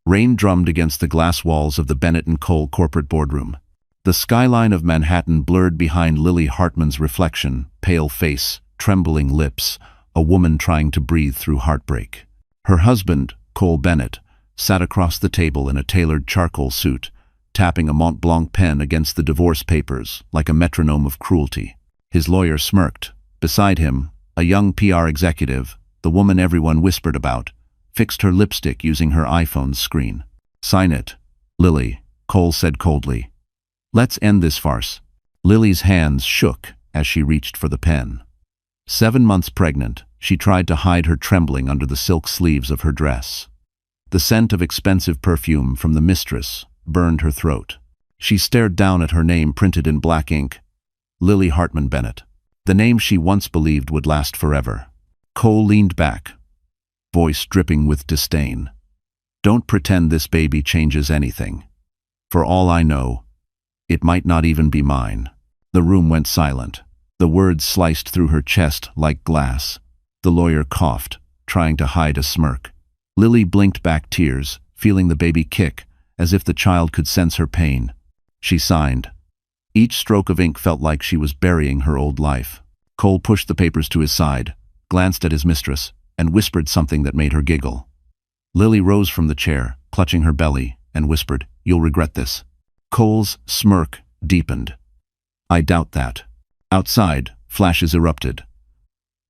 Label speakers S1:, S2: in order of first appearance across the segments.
S1: Rain drummed against the glass walls of the Bennett & Cole corporate boardroom. The skyline of Manhattan blurred behind Lily Hartman's reflection, pale face, trembling lips, a woman trying to breathe through heartbreak. Her husband, Cole Bennett, sat across the table in a tailored charcoal suit, tapping a Mont Blanc pen against the divorce papers like a metronome of cruelty. His lawyer smirked. Beside him, a young PR executive, the woman everyone whispered about, fixed her lipstick using her iPhone's screen. "Sign it, Lily," Cole said coldly. "Let's end this farce." Lily's hands shook as she reached for the pen. 7 months pregnant, she tried to hide her trembling under the silk sleeves of her dress. The scent of expensive perfume from the mistress burned her throat. She stared down at her name printed in black ink, Lily Hartman Bennett, the name she once believed would last forever. Cole leaned back, voice dripping with disdain. "Don't pretend this baby changes anything. For all I know, it might not even be mine." The room went silent. The words sliced through her chest like glass. The lawyer coughed, trying to hide a smirk. Lily blinked back tears, feeling the baby kick, as if the child could sense her pain. She signed. Each stroke of ink felt like she was burying her old life. Cole pushed the papers to his side, glanced at his mistress, and whispered something that made her giggle. Lily rose from the chair, clutching her belly, and whispered, "You'll regret this." Cole's smirk deepened. "I doubt that." Outside, flashes erupted.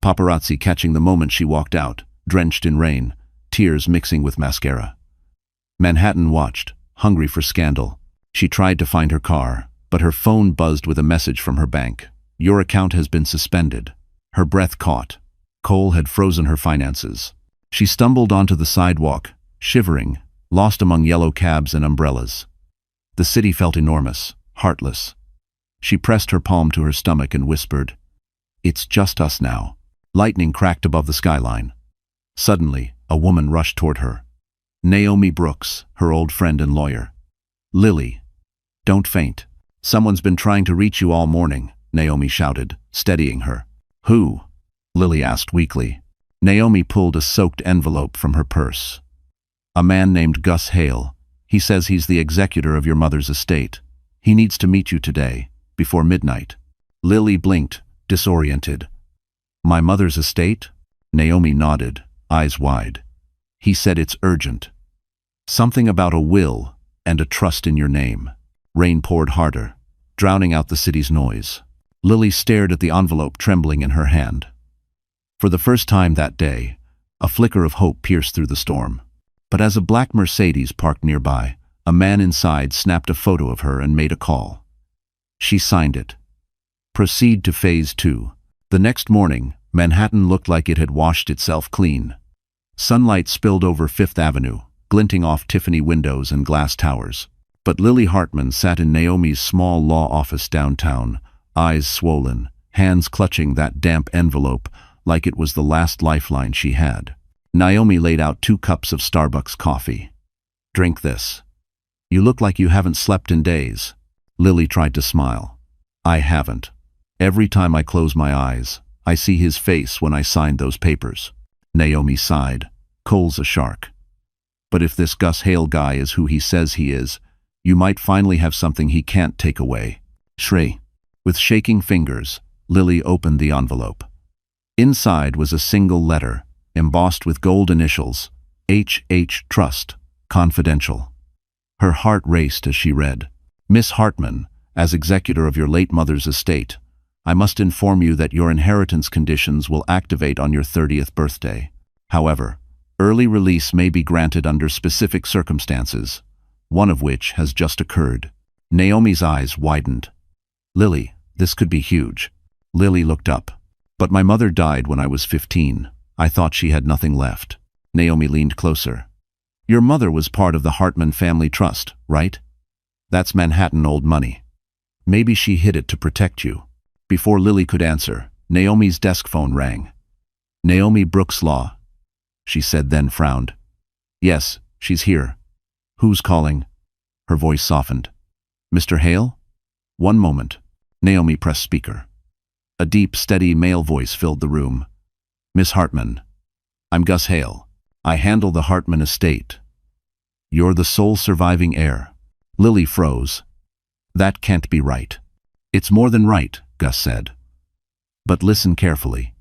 S1: Paparazzi catching the moment she walked out, drenched in rain, tears mixing with mascara. Manhattan watched, hungry for scandal. She tried to find her car, but her phone buzzed with a message from her bank. "Your account has been suspended." Her breath caught. Cole had frozen her finances. She stumbled onto the sidewalk, shivering, lost among yellow cabs and umbrellas. The city felt enormous, heartless. She pressed her palm to her stomach and whispered, "It's just us now." Lightning cracked above the skyline. Suddenly, a woman rushed toward her. Naomi Brooks, her old friend and lawyer. "Lily, don't faint. Someone's been trying to reach you all morning," Naomi shouted, steadying her. "Who?" Lily asked weakly. Naomi pulled a soaked envelope from her purse. "A man named Gus Hale. He says he's the executor of your mother's estate. He needs to meet you today, before midnight." Lily blinked, disoriented. "My mother's estate?" Naomi nodded, eyes wide. "He said it's urgent. Something about a will and a trust in your name." Rain poured harder, drowning out the city's noise. Lily stared at the envelope trembling in her hand. For the first time that day, a flicker of hope pierced through the storm. But as a black Mercedes parked nearby, a man inside snapped a photo of her and made a call. She signed it. Proceed to Phase 2. The next morning, Manhattan looked like it had washed itself clean. Sunlight spilled over Fifth Avenue, glinting off Tiffany windows and glass towers. But Lily Hartman sat in Naomi's small law office downtown, eyes swollen, hands clutching that damp envelope like it was the last lifeline she had. Naomi laid out 2 cups of Starbucks coffee. "Drink this. You look like you haven't slept in days." Lily tried to smile. "I haven't. Every time I close my eyes, I see his face when I signed those papers." Naomi sighed. "Cole's a shark. But if this Gus Hale guy is who he says he is, you might finally have something he can't take away." Shray. With shaking fingers, Lily opened the envelope. Inside was a single letter, embossed with gold initials, H.H. Trust, Confidential. Her heart raced as she read, "Miss Hartman, as executor of your late mother's estate, I must inform you that your inheritance conditions will activate on your 30th birthday. However, early release may be granted under specific circumstances, one of which has just occurred." Naomi's eyes widened. "Lily, this could be huge." Lily looked up. "But my mother died when I was 15. I thought she had nothing left." Naomi leaned closer. "Your mother was part of the Hartman family trust, right? That's Manhattan old money. Maybe she hid it to protect you." Before Lily could answer, Naomi's desk phone rang. "Naomi Brooks Law," she said, then frowned. "Yes, she's here." "Who's calling?" Her voice softened. "Mr. Hale?" "One moment." Naomi pressed speaker. A deep, steady male voice filled the room. "Miss Hartman, I'm Gus Hale. I handle the Hartman estate." You're the sole surviving heir. Lily froze. That can't be right. It's more than right, Gus said. But listen carefully.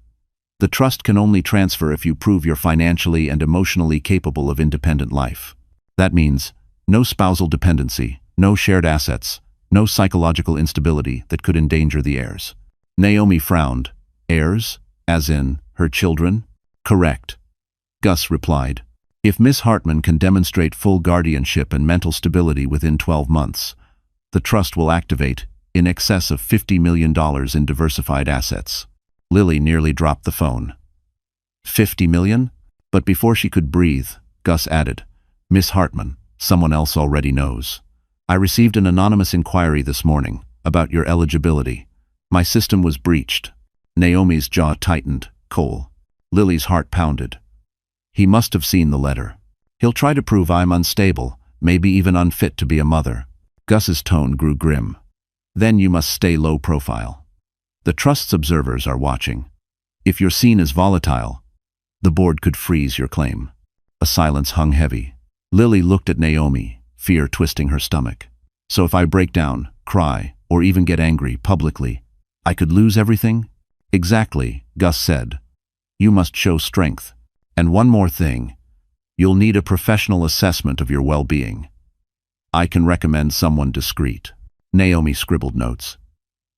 S1: The trust can only transfer if you prove you're financially and emotionally capable of independent life. That means no spousal dependency, no shared assets, no psychological instability that could endanger the heirs. Naomi frowned. Heirs? As in, her children? Correct. Gus replied. If Miss Hartman can demonstrate full guardianship and mental stability within 12 months, the trust will activate in excess of $50 million in diversified assets. Lily nearly dropped the phone. 50 million? But before she could breathe, Gus added, Miss Hartman, someone else already knows. I received an anonymous inquiry this morning about your eligibility. My system was breached. Naomi's jaw tightened. Cole. Lily's heart pounded. He must have seen the letter. He'll try to prove I'm unstable, maybe even unfit to be a mother. Gus's tone grew grim. Then you must stay low profile. The trust's observers are watching. If you're seen as volatile, the board could freeze your claim. A silence hung heavy. Lily looked at Naomi, fear twisting her stomach. So if I break down, cry, or even get angry publicly, I could lose everything? Exactly, Gus said. You must show strength. And one more thing. You'll need a professional assessment of your well-being. I can recommend someone discreet. Naomi scribbled notes.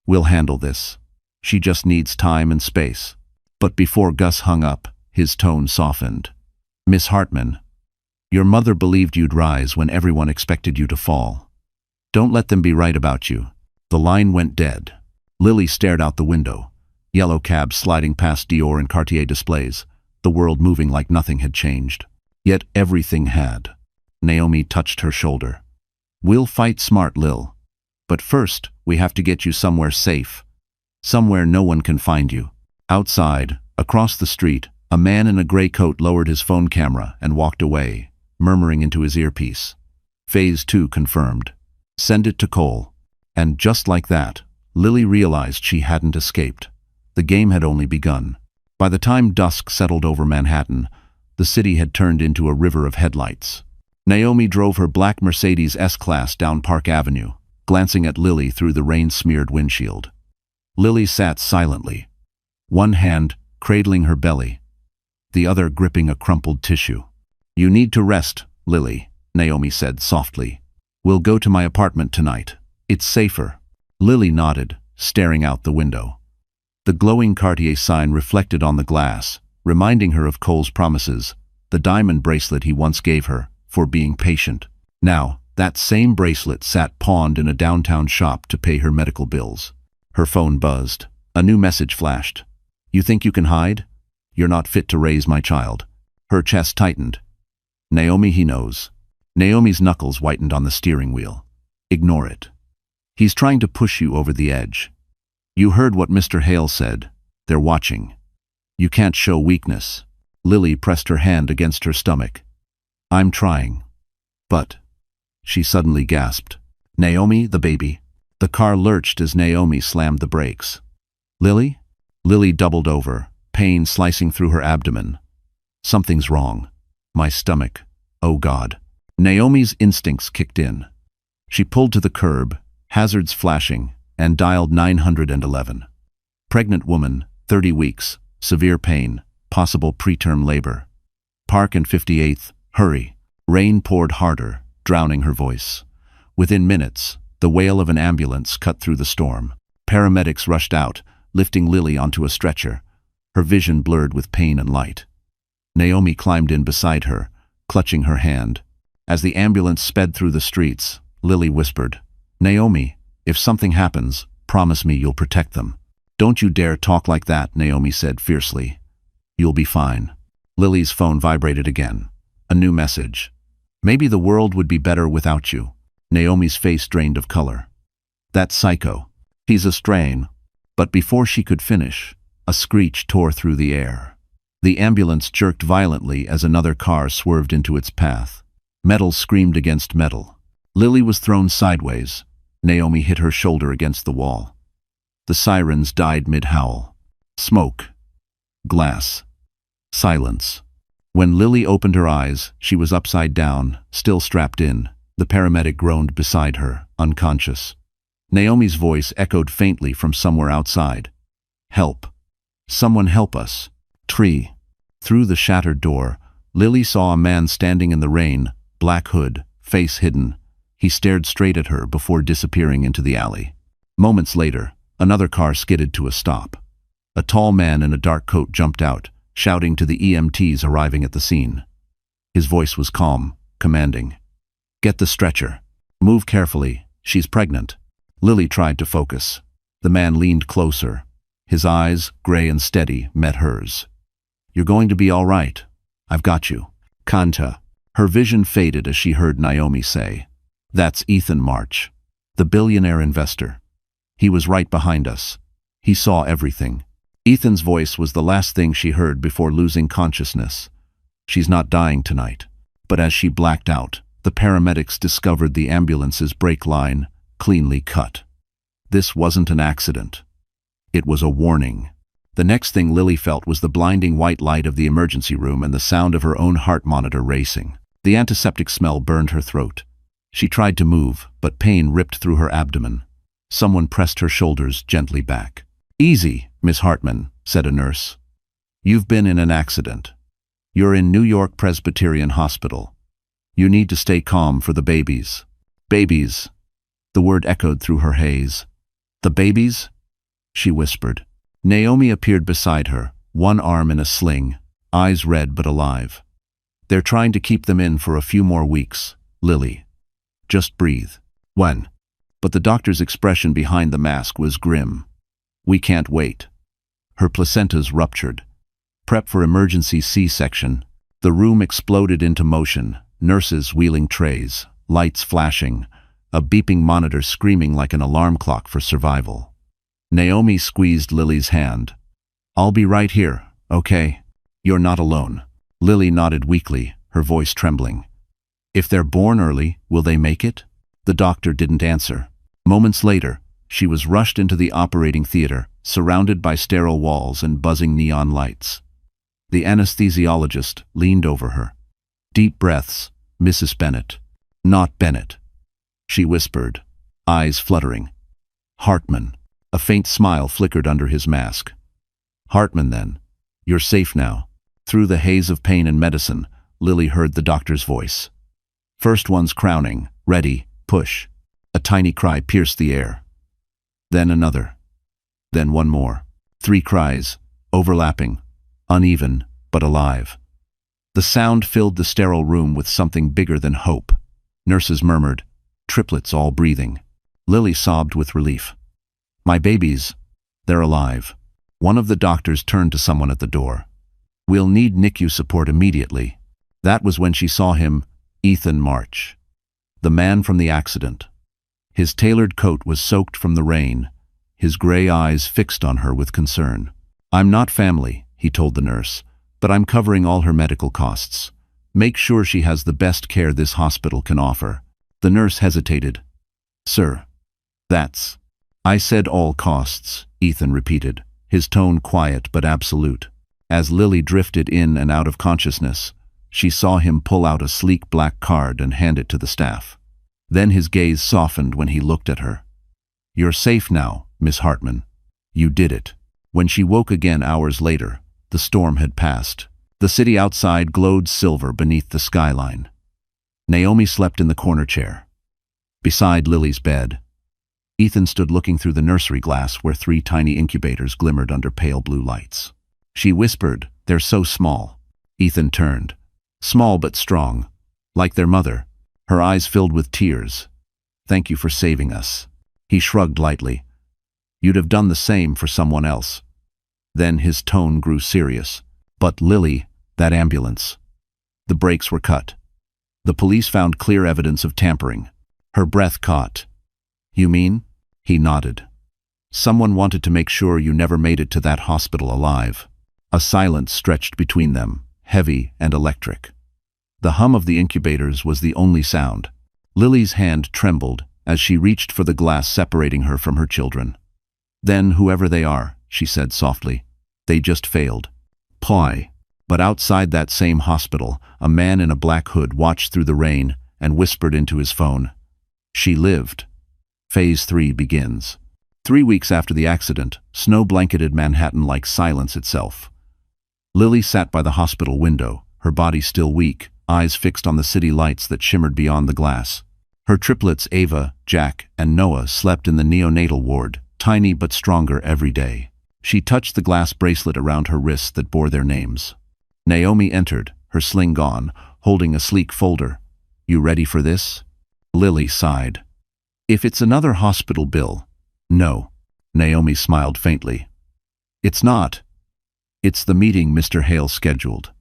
S1: We'll handle this. She just needs time and space. But before Gus hung up, his tone softened. Miss Hartman, your mother believed you'd rise when everyone expected you to fall. Don't let them be right about you. The line went dead. Lily stared out the window. Yellow cabs sliding past Dior and Cartier displays, the world moving like nothing had changed. Yet everything had. Naomi touched her shoulder. We'll fight smart, Lil. But first, we have to get you somewhere safe. Somewhere no one can find you. Outside, across the street, a man in a gray coat lowered his phone camera and walked away, murmuring into his earpiece. Phase 2 confirmed. Send it to Cole. And just like that, Lily realized she hadn't escaped. The game had only begun. By the time dusk settled over Manhattan, the city had turned into a river of headlights. Naomi drove her black Mercedes S-Class down Park Avenue, glancing at Lily through the rain-smeared windshield. Lily sat silently, one hand cradling her belly, the other gripping a crumpled tissue. You need to rest, Lily, Naomi said softly. We'll go to my apartment tonight. It's safer. Lily nodded, staring out the window. The glowing Cartier sign reflected on the glass, reminding her of Cole's promises, the diamond bracelet he once gave her, for being patient. Now, that same bracelet sat pawned in a downtown shop to pay her medical bills. Her phone buzzed. A new message flashed. You think you can hide? You're not fit to raise my child. Her chest tightened. Naomi, he knows. Naomi's knuckles whitened on the steering wheel. Ignore it. He's trying to push you over the edge. You heard what Mr. Hale said. They're watching. You can't show weakness. Lily pressed her hand against her stomach. I'm trying. But... She suddenly gasped. Naomi, the baby. The car lurched as Naomi slammed the brakes. Lily? Lily doubled over, pain slicing through her abdomen. Something's wrong. My stomach. Oh God. Naomi's instincts kicked in. She pulled to the curb, hazards flashing, and dialed 911. Pregnant woman, 30 weeks, severe pain, possible preterm labor. Park and 58th, hurry. Rain poured harder, drowning her voice. Within minutes, the wail of an ambulance cut through the storm. Paramedics rushed out, lifting Lily onto a stretcher, her vision blurred with pain and light. Naomi climbed in beside her, clutching her hand. As the ambulance sped through the streets, Lily whispered, Naomi, if something happens, promise me you'll protect them. Don't you dare talk like that, Naomi said fiercely. You'll be fine. Lily's phone vibrated again. A new message. Maybe the world would be better without you. Naomi's face drained of color. That psycho. He's a strain. But before she could finish, a screech tore through the air. The ambulance jerked violently as another car swerved into its path. Metal screamed against metal. Lily was thrown sideways. Naomi hit her shoulder against the wall. The sirens died mid-howl. Smoke. Glass. Silence. When Lily opened her eyes, she was upside down, still strapped in. The paramedic groaned beside her, unconscious. Naomi's voice echoed faintly from somewhere outside. "Help. Someone help us." Tree. Through the shattered door, Lily saw a man standing in the rain, black hood, face hidden. He stared straight at her before disappearing into the alley. Moments later, another car skidded to a stop. A tall man in a dark coat jumped out, shouting to the EMTs arriving at the scene. His voice was calm, commanding. "Get the stretcher. Move carefully. She's pregnant." Lily tried to focus. The man leaned closer. His eyes, gray and steady, met hers. "You're going to be all right. I've got you." Kanta. Her vision faded as she heard Naomi say, "That's Ethan March, the billionaire investor. He was right behind us. He saw everything." Ethan's voice was the last thing she heard before losing consciousness. "She's not dying tonight." But as she blacked out, the paramedics discovered the ambulance's brake line, cleanly cut. This wasn't an accident. It was a warning. The next thing Lily felt was the blinding white light of the emergency room and the sound of her own heart monitor racing. The antiseptic smell burned her throat. She tried to move, but pain ripped through her abdomen. Someone pressed her shoulders gently back. "Easy, Miss Hartman," said a nurse. "You've been in an accident. You're in New York Presbyterian Hospital. You need to stay calm for the babies." "Babies." The word echoed through her haze. "The babies?" she whispered. Naomi appeared beside her, one arm in a sling, eyes red but alive. "They're trying to keep them in for a few more weeks, Lily. Just breathe." "When?" But the doctor's expression behind the mask was grim. "We can't wait." Her placentas ruptured. Prep for emergency C-section. The room exploded into motion, nurses wheeling trays, lights flashing, a beeping monitor screaming like an alarm clock for survival. Naomi squeezed Lily's hand. "I'll be right here, okay? You're not alone." Lily nodded weakly, her voice trembling. "If they're born early, will they make it?" The doctor didn't answer. Moments later, she was rushed into the operating theater, surrounded by sterile walls and buzzing neon lights. The anesthesiologist leaned over her. "Deep breaths, Mrs. Bennett." "Not Bennett," she whispered, eyes fluttering. "Hartman." A faint smile flickered under his mask. "Hartman, then. You're safe now." Through the haze of pain and medicine, Lily heard the doctor's voice. "First one's crowning. Ready, push." A tiny cry pierced the air. Then another. Then one more. 3 cries, overlapping, uneven, but alive. The sound filled the sterile room with something bigger than hope. Nurses murmured, "Triplets all breathing." Lily sobbed with relief. "My babies, they're alive." One of the doctors turned to someone at the door. "We'll need NICU support immediately." That was when she saw him, Ethan March, the man from the accident. His tailored coat was soaked from the rain, his gray eyes fixed on her with concern. "I'm not family," he told the nurse, "but I'm covering all her medical costs. Make sure she has the best care this hospital can offer." The nurse hesitated. "Sir, that's..." "I said all costs," Ethan repeated, his tone quiet but absolute. As Lily drifted in and out of consciousness, she saw him pull out a sleek black card and hand it to the staff. Then his gaze softened when he looked at her. "You're safe now, Miss Hartman. You did it." When she woke again hours later, the storm had passed. The city outside glowed silver beneath the skyline. Naomi slept in the corner chair, beside Lily's bed. Ethan stood looking through the nursery glass where 3 tiny incubators glimmered under pale blue lights. She whispered, "They're so small." Ethan turned. Small but strong, like their mother, her eyes filled with tears. "Thank you for saving us." He shrugged lightly. "You'd have done the same for someone else." Then his tone grew serious. "But Lily, that ambulance." The brakes were cut. The police found clear evidence of tampering. Her breath caught. "You mean?" He nodded. "Someone wanted to make sure you never made it to that hospital alive." A silence stretched between them, heavy and electric. The hum of the incubators was the only sound. Lily's hand trembled as she reached for the glass separating her from her children. "Then, whoever they are," she said softly, "they just failed." "Pie." But outside that same hospital, a man in a black hood watched through the rain and whispered into his phone. She lived. Phase 3 begins. 3 weeks after the accident, snow blanketed Manhattan like silence itself. Lily sat by the hospital window, her body still weak, eyes fixed on the city lights that shimmered beyond the glass. Her triplets, Ava, Jack, and Noah, slept in the neonatal ward, tiny but stronger every day. She touched the glass bracelet around her wrists that bore their names. Naomi entered, her sling gone, holding a sleek folder. "You ready for this?" Lily sighed. "If it's another hospital bill." "No." Naomi smiled faintly. "It's not. It's the meeting Mr. Hale scheduled.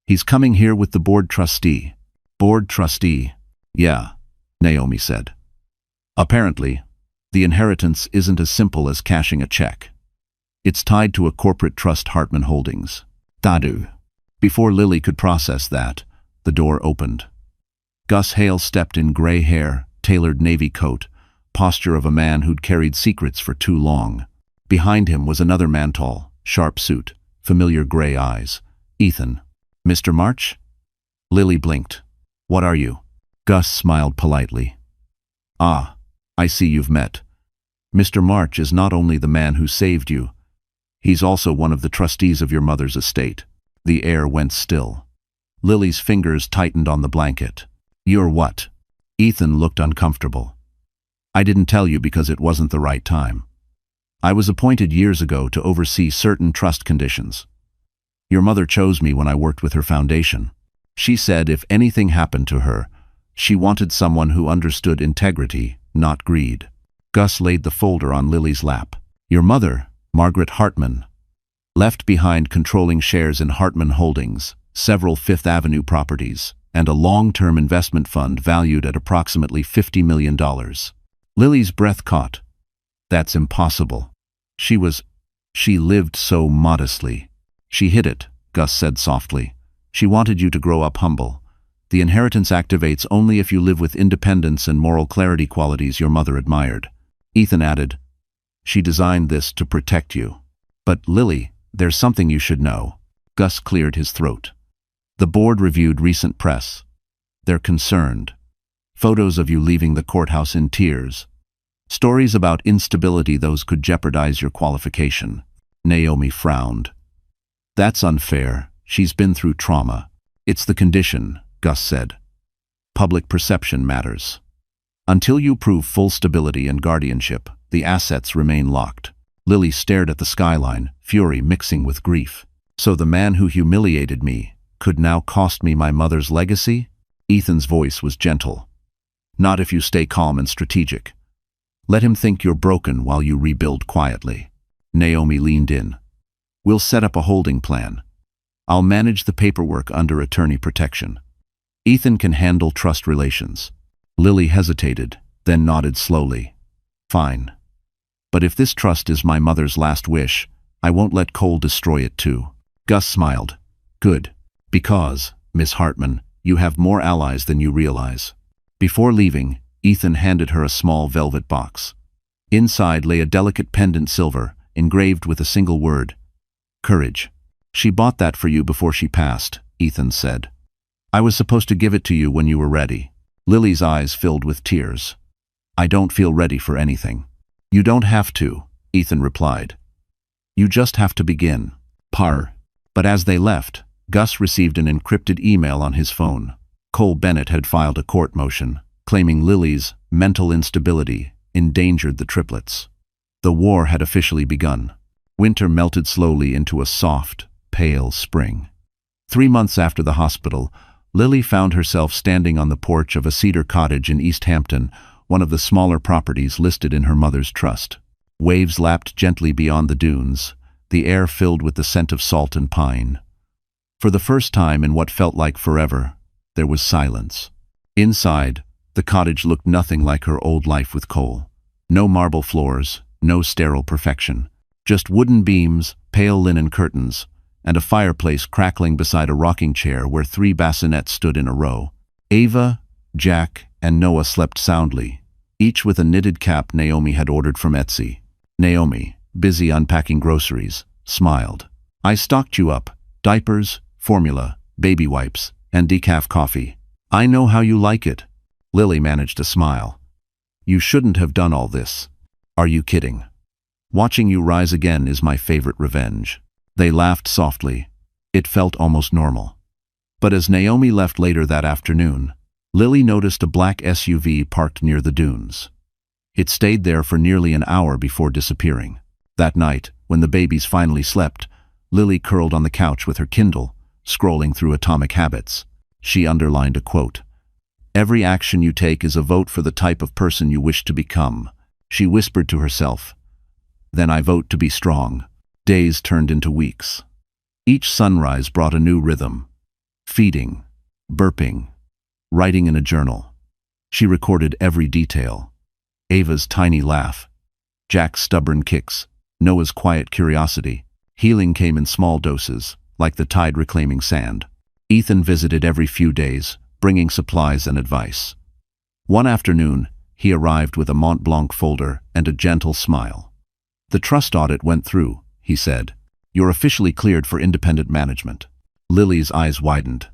S1: He's coming here with the board trustee." "Board trustee?" "Yeah," Naomi said. "Apparently, the inheritance isn't as simple as cashing a check. It's tied to a corporate trust, Hartman Holdings. Dadu." Before Lily could process that, the door opened. Gus Hale stepped in gray hair, tailored navy coat, posture of a man who'd carried secrets for too long. Behind him was another man, tall, sharp suit, familiar gray eyes. "Ethan." "Mr. March?" Lily blinked. "What are you?" Gus smiled politely. "Ah, I see you've met. Mr. March is not only the man who saved you, he's also one of the trustees of your mother's estate." The air went still. Lily's fingers tightened on the blanket. "You're what?" Ethan looked uncomfortable. "I didn't tell you because it wasn't the right time. I was appointed years ago to oversee certain trust conditions. Your mother chose me when I worked with her foundation. She said if anything happened to her, she wanted someone who understood integrity, not greed." Gus laid the folder on Lily's lap. "Your mother, Margaret Hartman, left behind controlling shares in Hartman Holdings, several Fifth Avenue properties, and a long-term investment fund valued at approximately $50 million. Lily's breath caught. "That's impossible. She lived so modestly." "She hid it," Gus said softly. "She wanted you to grow up humble. The inheritance activates only if you live with independence and moral clarity, qualities your mother admired." Ethan added, "She designed this to protect you." "But Lily, there's something you should know." Gus cleared his throat. "The board reviewed recent press. They're concerned. Photos of you leaving the courthouse in tears. Stories about instability, those could jeopardize your qualification." Naomi frowned. "That's unfair. She's been through trauma." "It's the condition," Gus said. "Public perception matters. Until you prove full stability and guardianship, the assets remain locked." Lily stared at the skyline, fury mixing with grief. "So the man who humiliated me could now cost me my mother's legacy?" Ethan's voice was gentle. "Not if you stay calm and strategic. Let him think you're broken while you rebuild quietly." Naomi leaned in. "We'll set up a holding plan. I'll manage the paperwork under attorney protection. Ethan can handle trust relations." Lily hesitated, then nodded slowly. "Fine. But if this trust is my mother's last wish, I won't let Cole destroy it too." Gus smiled. "Good. Because, Miss Hartman, you have more allies than you realize." Before leaving, Ethan handed her a small velvet box. Inside lay a delicate pendant, silver, engraved with a single word: courage. "She bought that for you before she passed," Ethan said. "I was supposed to give it to you when you were ready." Lily's eyes filled with tears. "I don't feel ready for anything." "You don't have to," Ethan replied. "You just have to begin." Par. But as they left, Gus received an encrypted email on his phone. Cole Bennett had filed a court motion, claiming Lily's mental instability endangered the triplets. The war had officially begun. Winter melted slowly into a soft, pale spring. 3 months after the hospital, Lily found herself standing on the porch of a cedar cottage in East Hampton, one of the smaller properties listed in her mother's trust. Waves lapped gently beyond the dunes, the air filled with the scent of salt and pine. For the first time in what felt like forever, there was silence. Inside, the cottage looked nothing like her old life with Cole. No marble floors, no sterile perfection. Just wooden beams, pale linen curtains, and a fireplace crackling beside a rocking chair where 3 bassinets stood in a row. Ava, Jack, and Noah slept soundly, each with a knitted cap Naomi had ordered from Etsy. Naomi, busy unpacking groceries, smiled. "I stocked you up. Diapers, formula, baby wipes, and decaf coffee. I know how you like it. Lily managed to smile. You shouldn't have done all this. Are you kidding? Watching you rise again is my favorite revenge. They laughed softly. It felt almost normal. But as Naomi left later that afternoon, Lily noticed a black SUV parked near the dunes. It stayed there for nearly an hour before disappearing. That night, when the babies finally slept, Lily curled on the couch with her Kindle, scrolling through Atomic Habits. She underlined a quote. Every action you take is a vote for the type of person you wish to become, she whispered to herself. Then I vote to be strong. Days turned into weeks. Each sunrise brought a new rhythm. Feeding, burping, writing in a journal. She recorded every detail. Ava's tiny laugh, Jack's stubborn kicks, Noah's quiet curiosity. Healing came in small doses, like the tide reclaiming sand. Ethan visited every few days, bringing supplies and advice. One afternoon, he arrived with a Mont Blanc folder and a gentle smile. The trust audit went through, he said. You're officially cleared for independent management. Lily's eyes widened.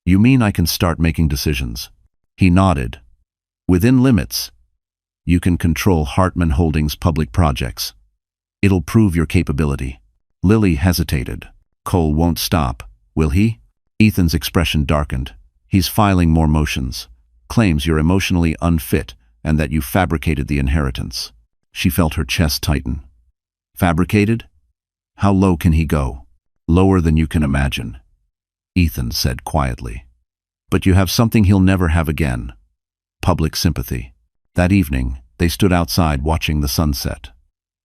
S1: You mean I can start making decisions? He nodded. Within limits. You can control Hartman Holdings' public projects. It'll prove your capability. Lily hesitated. Cole won't stop, will he? Ethan's expression darkened. He's filing more motions. Claims you're emotionally unfit and that you fabricated the inheritance. She felt her chest tighten. Fabricated? How low can he go? Lower than you can imagine, Ethan said quietly. But you have something he'll never have again. Public sympathy. That evening, they stood outside watching the sunset.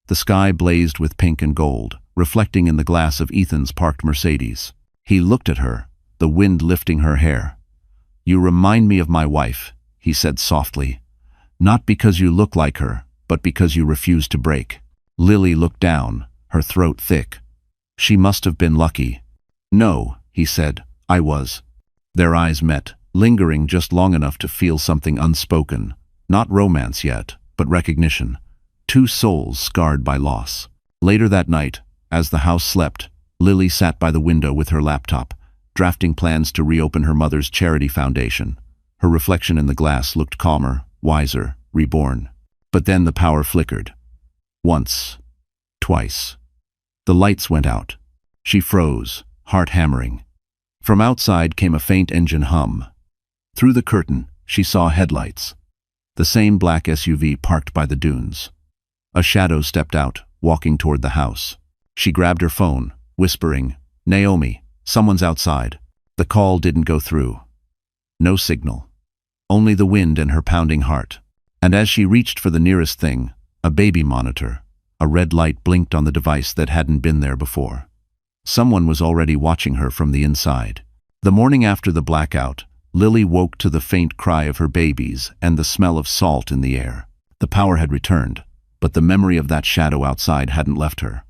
S1: The sky blazed with pink and gold, reflecting in the glass of Ethan's parked Mercedes. He looked at her, the wind lifting her hair. You remind me of my wife, he said softly. Not because you look like her, but because you refuse to break. Lily looked down, her throat thick. She must have been lucky. No, he said, I was. Their eyes met, lingering just long enough to feel something unspoken. Not romance yet, but recognition. Two souls scarred by loss. Later that night, as the house slept, Lily sat by the window with her laptop, drafting plans to reopen her mother's charity foundation. Her reflection in the glass looked calmer, wiser, reborn. But then the power flickered. Once. Twice. The lights went out. She froze, heart hammering. From outside came a faint engine hum. Through the curtain, she saw headlights. The same black SUV parked by the dunes. A shadow stepped out, walking toward the house. She grabbed her phone, whispering, Naomi, someone's outside. The call didn't go through. No signal. Only the wind and her pounding heart. And as she reached for the nearest thing, a baby monitor, a red light blinked on the device that hadn't been there before. Someone was already watching her from the inside. The morning after the blackout, Lily woke to the faint cry of her babies and the smell of salt in the air. The power had returned, but the memory of that shadow outside hadn't left her.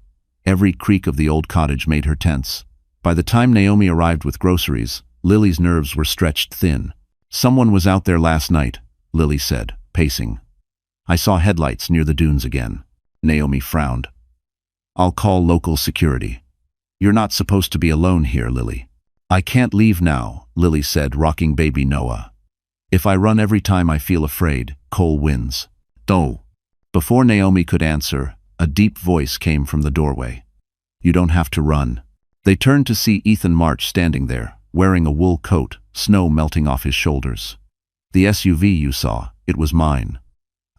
S1: Every creak of the old cottage made her tense. By the time Naomi arrived with groceries, Lily's nerves were stretched thin. Someone was out there last night, Lily said, pacing. I saw headlights near the dunes again. Naomi frowned. I'll call local security. You're not supposed to be alone here, Lily. I can't leave now, Lily said, rocking baby Noah. If I run every time I feel afraid, Cole wins. Oh. Before Naomi could answer, a deep voice came from the doorway. You don't have to run. They turned to see Ethan March standing there, wearing a wool coat, snow melting off his shoulders. The SUV you saw, it was mine.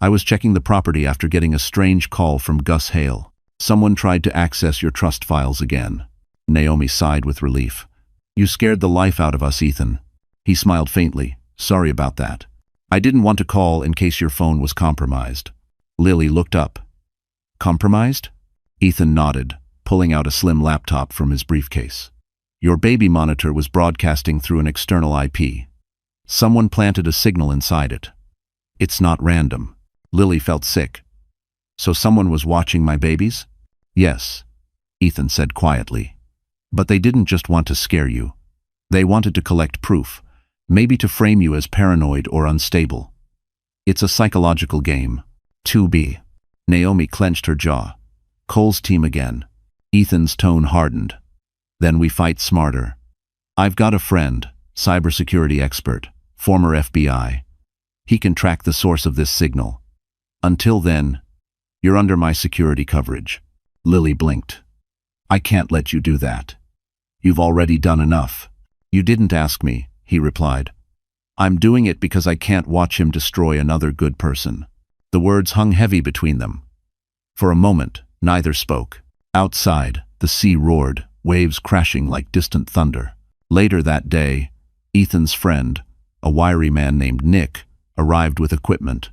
S1: I was checking the property after getting a strange call from Gus Hale. Someone tried to access your trust files again. Naomi sighed with relief. You scared the life out of us, Ethan. He smiled faintly. Sorry about that. I didn't want to call in case your phone was compromised. Lily looked up. Compromised? Ethan nodded, pulling out a slim laptop from his briefcase. Your baby monitor was broadcasting through an external IP. Someone planted a signal inside it. It's not random. Lily felt sick. So someone was watching my babies? Yes, Ethan said quietly. But they didn't just want to scare you. They wanted to collect proof, maybe to frame you as paranoid or unstable. It's a psychological game. 2B. Naomi clenched her jaw. Cole's team again. Ethan's tone hardened. Then we fight smarter. I've got a friend, cybersecurity expert, former FBI. He can track the source of this signal. Until then, you're under my security coverage. Lily blinked. I can't let you do that. You've already done enough. You didn't ask me, he replied. I'm doing it because I can't watch him destroy another good person. The words hung heavy between them. For a moment, neither spoke. Outside, the sea roared, waves crashing like distant thunder. Later that day, Ethan's friend, a wiry man named Nick, arrived with equipment.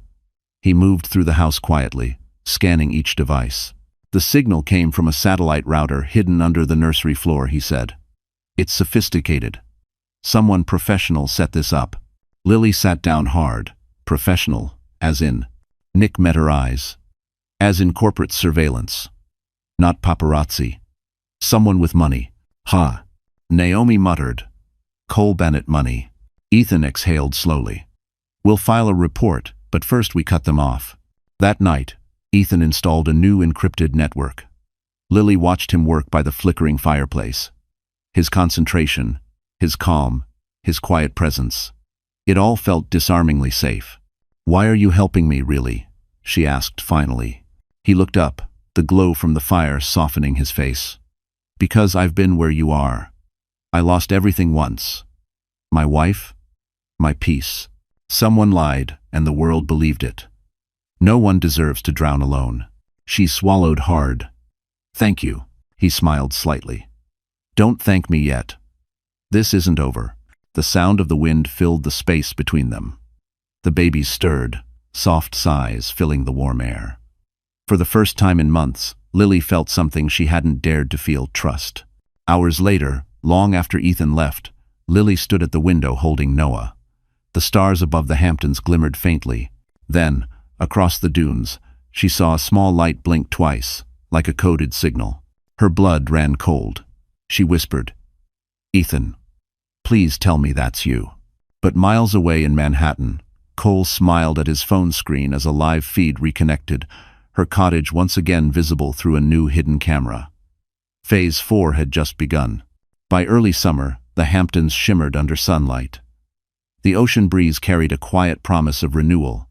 S1: He moved through the house quietly, scanning each device. The signal came from a satellite router hidden under the nursery floor, he said. It's sophisticated. Someone professional set this up. Lily sat down hard. Professional, as in. Nick met her eyes. As in corporate surveillance. Not paparazzi. Someone with money. Ha. Naomi muttered. Cole Bennett money. Ethan exhaled slowly. We'll file a report, but first we cut them off. That night, Ethan installed a new encrypted network. Lily watched him work by the flickering fireplace. His concentration, his calm, his quiet presence. It all felt disarmingly safe. Why are you helping me, really? She asked finally. He looked up, the glow from the fire softening his face. Because I've been where you are. I lost everything once. My wife, my peace. Someone lied, and the world believed it. No one deserves to drown alone. She swallowed hard. Thank you, he smiled slightly. Don't thank me yet. This isn't over. The sound of the wind filled the space between them. The babies stirred, soft sighs filling the warm air. For the first time in months, Lily felt something she hadn't dared to feel: trust. Hours later, long after Ethan left, Lily stood at the window holding Noah. The stars above the Hamptons glimmered faintly. Then, across the dunes, she saw a small light blink twice, like a coded signal. Her blood ran cold. She whispered, Ethan, please tell me that's you. But miles away in Manhattan, Cole smiled at his phone screen as a live feed reconnected, her cottage once again visible through a new hidden camera. Phase 4 had just begun. By early summer, the Hamptons shimmered under sunlight. The ocean breeze carried a quiet promise of renewal.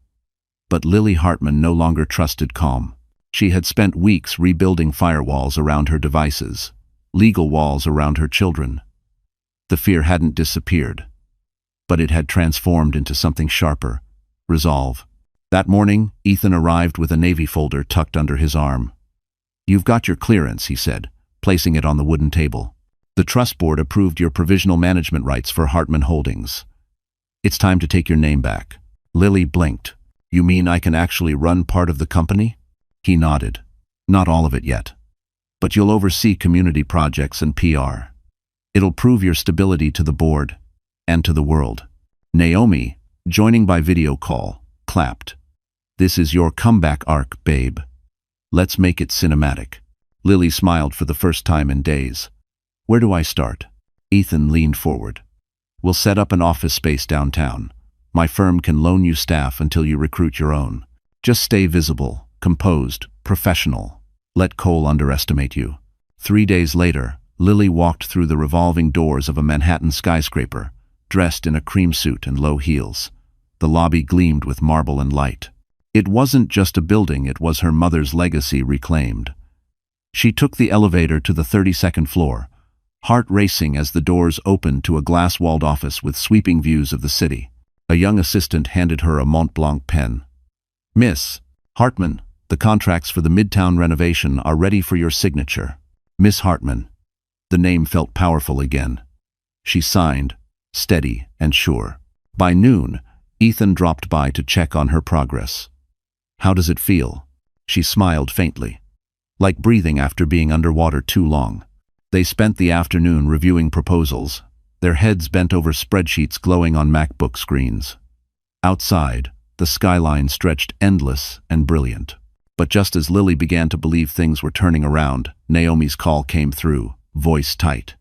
S1: But Lily Hartman no longer trusted calm. She had spent weeks rebuilding firewalls around her devices, legal walls around her children. The fear hadn't disappeared, but it had transformed into something sharper: resolve. That morning, Ethan arrived with a Navy folder tucked under his arm. You've got your clearance, he said, placing it on the wooden table. The trust board approved your provisional management rights for Hartman Holdings. It's time to take your name back. Lily blinked. You mean I can actually run part of the company? He nodded. Not all of it yet. But you'll oversee community projects and PR. It'll prove your stability to the board and to the world. Naomi, joining by video call, clapped. This is your comeback arc, babe. Let's make it cinematic. Lily smiled for the first time in days. Where do I start? Ethan leaned forward. We'll set up an office space downtown. My firm can loan you staff until you recruit your own. Just stay visible, composed, professional. Let Cole underestimate you. 3 days later, Lily walked through the revolving doors of a Manhattan skyscraper, dressed in a cream suit and low heels. The lobby gleamed with marble and light. It wasn't just a building, it was her mother's legacy reclaimed. She took the elevator to the 32nd floor, heart racing as the doors opened to a glass-walled office with sweeping views of the city. A young assistant handed her a Mont Blanc pen. Miss Hartman, the contracts for the Midtown renovation are ready for your signature. Miss Hartman. The name felt powerful again. She signed, steady and sure. By noon, Ethan dropped by to check on her progress. How does it feel? She smiled faintly. Like breathing after being underwater too long. They spent the afternoon reviewing proposals, their heads bent over spreadsheets glowing on MacBook screens. Outside, the skyline stretched endless and brilliant. But just as Lily began to believe things were turning around, Naomi's call came through, voice tight.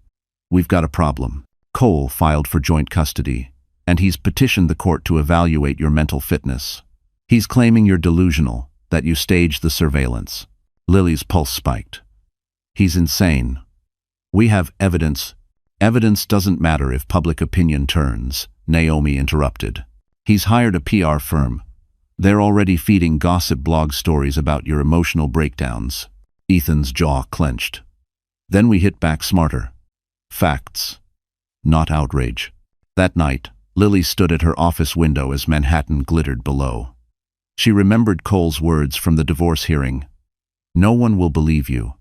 S1: We've got a problem. Cole filed for joint custody, and he's petitioned the court to evaluate your mental fitness. He's claiming you're delusional, that you staged the surveillance. Lily's pulse spiked. He's insane. We have evidence. Evidence doesn't matter if public opinion turns, Naomi interrupted. He's hired a PR firm. They're already feeding gossip blog stories about your emotional breakdowns. Ethan's jaw clenched. Then we hit back smarter. Facts, not outrage. That night, Lily stood at her office window as Manhattan glittered below. She remembered Cole's words from the divorce hearing. No one will believe you.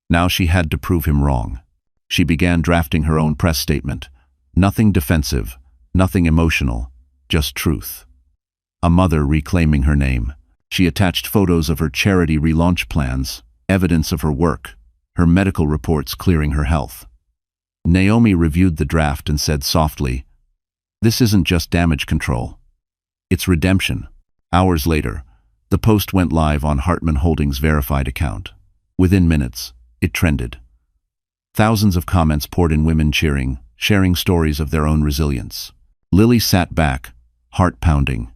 S1: Now she had to prove him wrong. She began drafting her own press statement. Nothing defensive, nothing emotional, just truth. A mother reclaiming her name. She attached photos of her charity relaunch plans, evidence of her work, her medical reports clearing her health. Naomi reviewed the draft and said softly, "This isn't just damage control. It's redemption." Hours later, the post went live on Hartman Holdings' verified account. Within minutes, it trended. Thousands of comments poured in, women cheering, sharing stories of their own resilience. Lily sat back, heart pounding.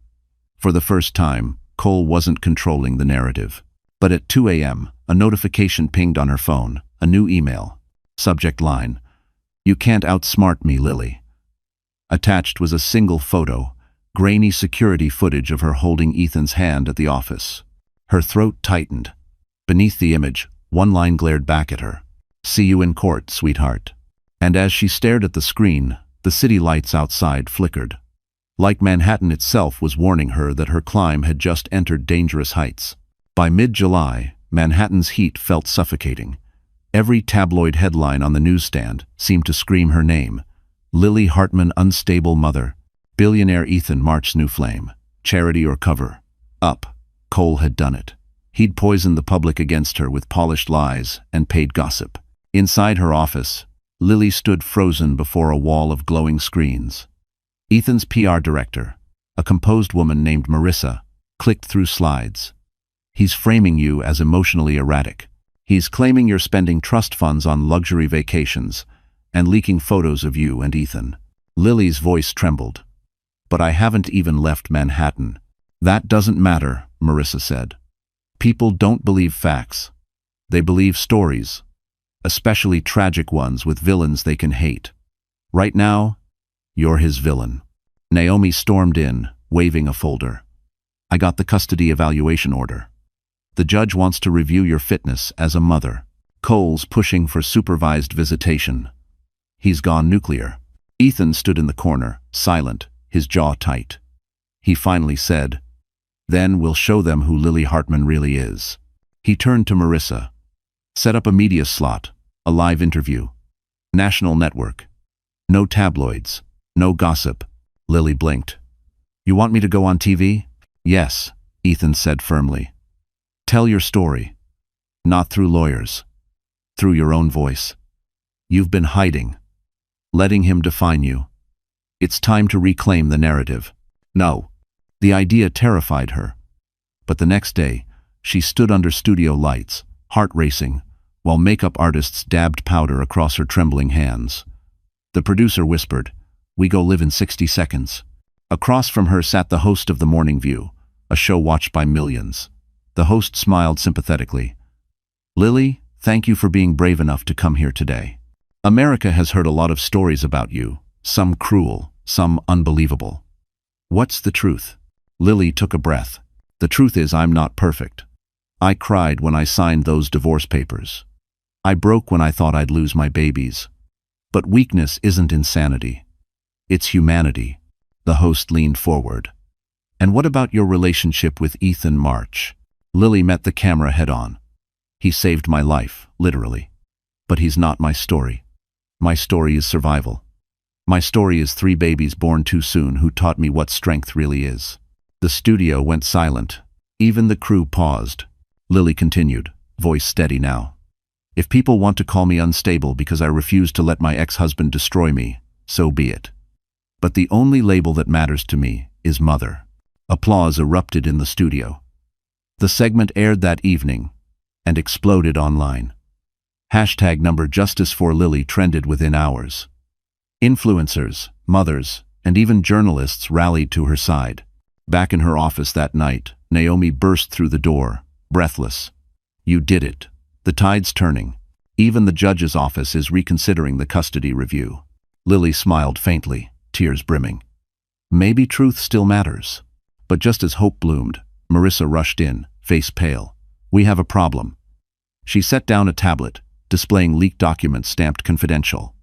S1: For the first time, Cole wasn't controlling the narrative. But at 2 a.m., a notification pinged on her phone, a new email. Subject line, "You can't outsmart me, Lily." Attached was a single photo, grainy security footage of her holding Ethan's hand at the office. Her throat tightened. Beneath the image, one line glared back at her. "See you in court, sweetheart." And as she stared at the screen, the city lights outside flickered. Like Manhattan itself was warning her that her climb had just entered dangerous heights. By mid-July, Manhattan's heat felt suffocating. Every tabloid headline on the newsstand seemed to scream her name. Lily Hartman, unstable mother. Billionaire Ethan March's new flame. Charity or cover. Up. Cole had done it. He'd poisoned the public against her with polished lies and paid gossip. Inside her office, Lily stood frozen before a wall of glowing screens. Ethan's PR director, a composed woman named Marissa, clicked through slides. "He's framing you as emotionally erratic. He's claiming you're spending trust funds on luxury vacations and leaking photos of you and Ethan." Lily's voice trembled. "But I haven't even left Manhattan." "That doesn't matter," Marissa said. "People don't believe facts. They believe stories, especially tragic ones with villains they can hate. Right now, you're his villain." Naomi stormed in, waving a folder. "I got the custody evaluation order. The judge wants to review your fitness as a mother." Cole's pushing for supervised visitation. He's gone nuclear. Ethan stood in the corner, silent, his jaw tight. He finally said, "Then we'll show them who Lily Hartman really is." He turned to Marissa. "Set up a media slot, a live interview. National network. No tabloids, no gossip." Lily blinked. "You want me to go on TV?" "Yes," Ethan said firmly. "Tell your story. Not through lawyers. Through your own voice. You've been hiding, letting him define you. It's time to reclaim the narrative." No. The idea terrified her. But the next day, she stood under studio lights, heart racing, while makeup artists dabbed powder across her trembling hands. The producer whispered, "We go live in 60 seconds. Across from her sat the host of The Morning View, a show watched by millions. The host smiled sympathetically. "Lily, thank you for being brave enough to come here today. America has heard a lot of stories about you, some cruel, some unbelievable. What's the truth?" Lily took a breath. "The truth is I'm not perfect. I cried when I signed those divorce papers. I broke when I thought I'd lose my babies. But weakness isn't insanity. It's humanity." The host leaned forward. "And what about your relationship with Ethan March?" Lily met the camera head-on. "He saved my life, literally. But he's not my story. My story is survival. My story is 3 babies born too soon who taught me what strength really is." The studio went silent. Even the crew paused. Lily continued, voice steady now. "If people want to call me unstable because I refuse to let my ex-husband destroy me, so be it. But the only label that matters to me is mother." Applause erupted in the studio. The segment aired that evening and exploded online. #JusticeForLily trended within hours. Influencers, mothers, and even journalists rallied to her side. Back in her office that night, Naomi burst through the door, breathless. "You did it. The tide's turning. Even the judge's office is reconsidering the custody review. Lily smiled faintly, tears brimming. Maybe truth still matters. But just as hope bloomed, Marissa rushed in, face pale. We have a problem. She set down a tablet, displaying leaked documents stamped confidential.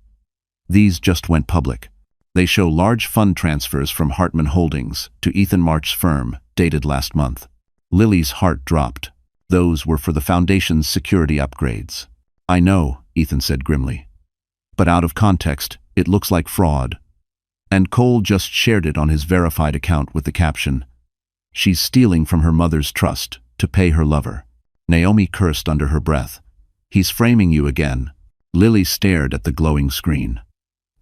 S1: These just went public. They show large fund transfers from Hartman Holdings to Ethan March's firm, dated last month. Lily's heart dropped. Those were for the foundation's security upgrades. I know, Ethan said grimly. But out of context, it looks like fraud. And Cole just shared it on his verified account with the caption, "She's stealing from her mother's trust to pay her lover." Naomi cursed under her breath. He's framing you again. Lily stared at the glowing screen.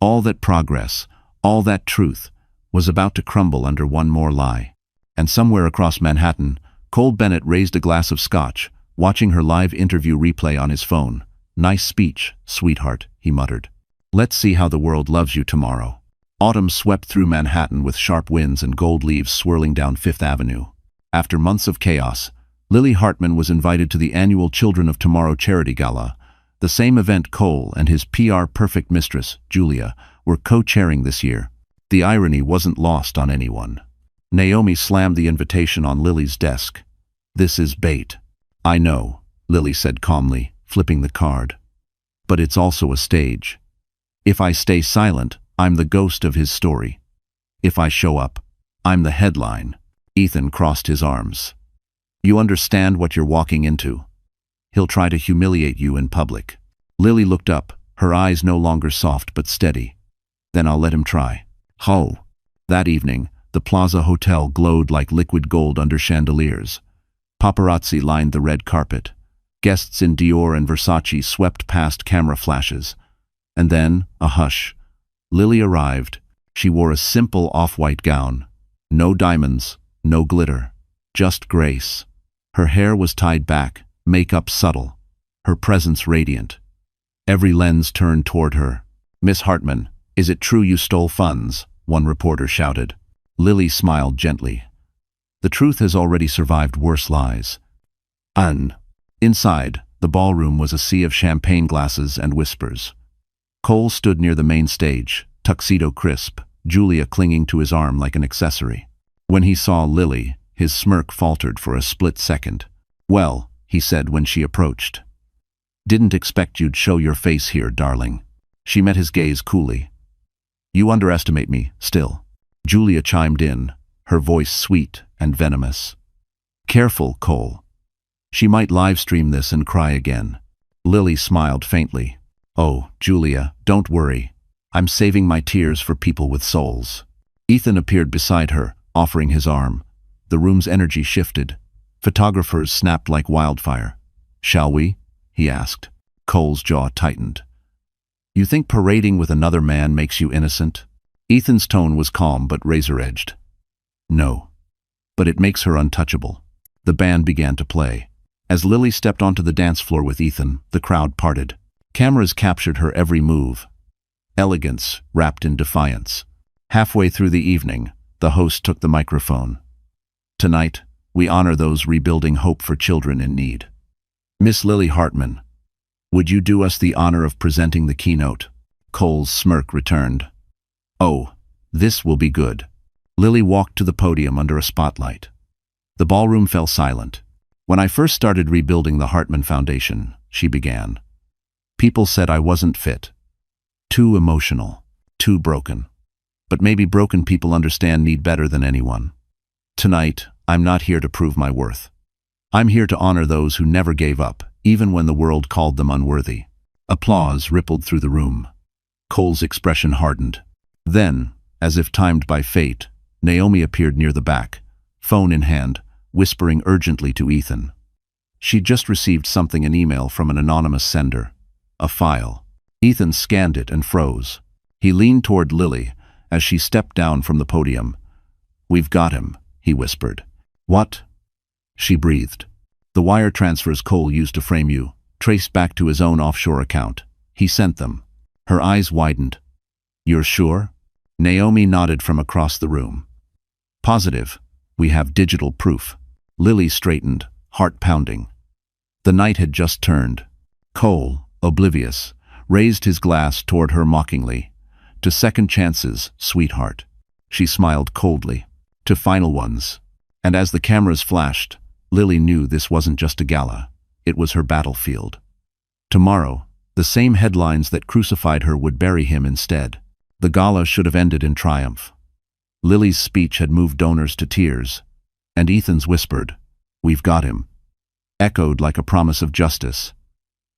S1: All that progress, all that truth, was about to crumble under one more lie. And somewhere across Manhattan, Cole Bennett raised a glass of scotch, watching her live interview replay on his phone. "Nice speech, sweetheart," he muttered. "Let's see how the world loves you tomorrow." Autumn swept through Manhattan with sharp winds and gold leaves swirling down Fifth Avenue. After months of chaos, Lily Hartman was invited to the annual Children of Tomorrow charity gala, the same event Cole and his PR perfect mistress, Julia, were co-chairing this year. The irony wasn't lost on anyone. Naomi slammed the invitation on Lily's desk. "This is bait." "I know," Lily said calmly, flipping the card. "But it's also a stage. If I stay silent, I'm the ghost of his story. If I show up, I'm the headline." Ethan crossed his arms. "You understand what you're walking into? He'll try to humiliate you in public." Lily looked up, her eyes no longer soft but steady. "Then I'll let him try." Ho! That evening, the Plaza Hotel glowed like liquid gold under chandeliers. Paparazzi lined the red carpet. Guests in Dior and Versace swept past camera flashes. And then, a hush. Lily arrived. She wore a simple off-white gown. No diamonds, no glitter. Just grace. Her hair was tied back, makeup subtle. Her presence radiant. Every lens turned toward her. "Miss Hartman, is it true you stole funds?" one reporter shouted. Lily smiled gently. The truth has already survived worse lies. Inside, the ballroom was a sea of champagne glasses and whispers. Cole stood near the main stage, tuxedo crisp, Julia clinging to his arm like an accessory. When he saw Lily, his smirk faltered for a split second. "Well," he said when she approached. "Didn't expect you'd show your face here, darling." She met his gaze coolly. "You underestimate me, still." Julia chimed in, her voice sweet and venomous. "Careful, Cole. She might live-stream this and cry again." Lily smiled faintly. "Oh, Julia, don't worry. I'm saving my tears for people with souls." Ethan appeared beside her, offering his arm. The room's energy shifted. Photographers snapped like wildfire. "Shall we?" he asked. Cole's jaw tightened. "You think parading with another man makes you innocent?" Ethan's tone was calm but razor-edged. "No. But it makes her untouchable." The band began to play. As Lily stepped onto the dance floor with Ethan, the crowd parted. Cameras captured her every move. Elegance wrapped in defiance. Halfway through the evening, the host took the microphone. "Tonight, we honor those rebuilding hope for children in need. Miss Lily Hartman, would you do us the honor of presenting the keynote?" Cole's smirk returned. "Oh, this will be good." Lily walked to the podium under a spotlight. The ballroom fell silent. "When I first started rebuilding the Hartman Foundation," she began, "people said I wasn't fit. Too emotional, too broken. But maybe broken people understand need better than anyone. Tonight, I'm not here to prove my worth. I'm here to honor those who never gave up, even when the world called them unworthy." Applause rippled through the room. Cole's expression hardened. Then, as if timed by fate, Naomi appeared near the back, phone in hand, whispering urgently to Ethan. She'd just received something in email from an anonymous sender. A file. Ethan scanned it and froze. He leaned toward Lily as she stepped down from the podium. "We've got him," he whispered. "What?" She breathed. "The wire transfers Cole used to frame you, traced back to his own offshore account. He sent them." Her eyes widened. "You're sure?" Naomi nodded from across the room. "Positive. We have digital proof." Lily straightened, heart pounding. The night had just turned. "Cole, oblivious, raised his glass toward her mockingly. To second chances, sweetheart. She smiled coldly. To final ones. And as the cameras flashed, Lily knew this wasn't just a gala. It was her battlefield. Tomorrow, the same headlines that crucified her would bury him instead. The gala should have ended in triumph. Lily's speech had moved donors to tears, and Ethan's whispered, "We've got him," echoed like a promise of justice.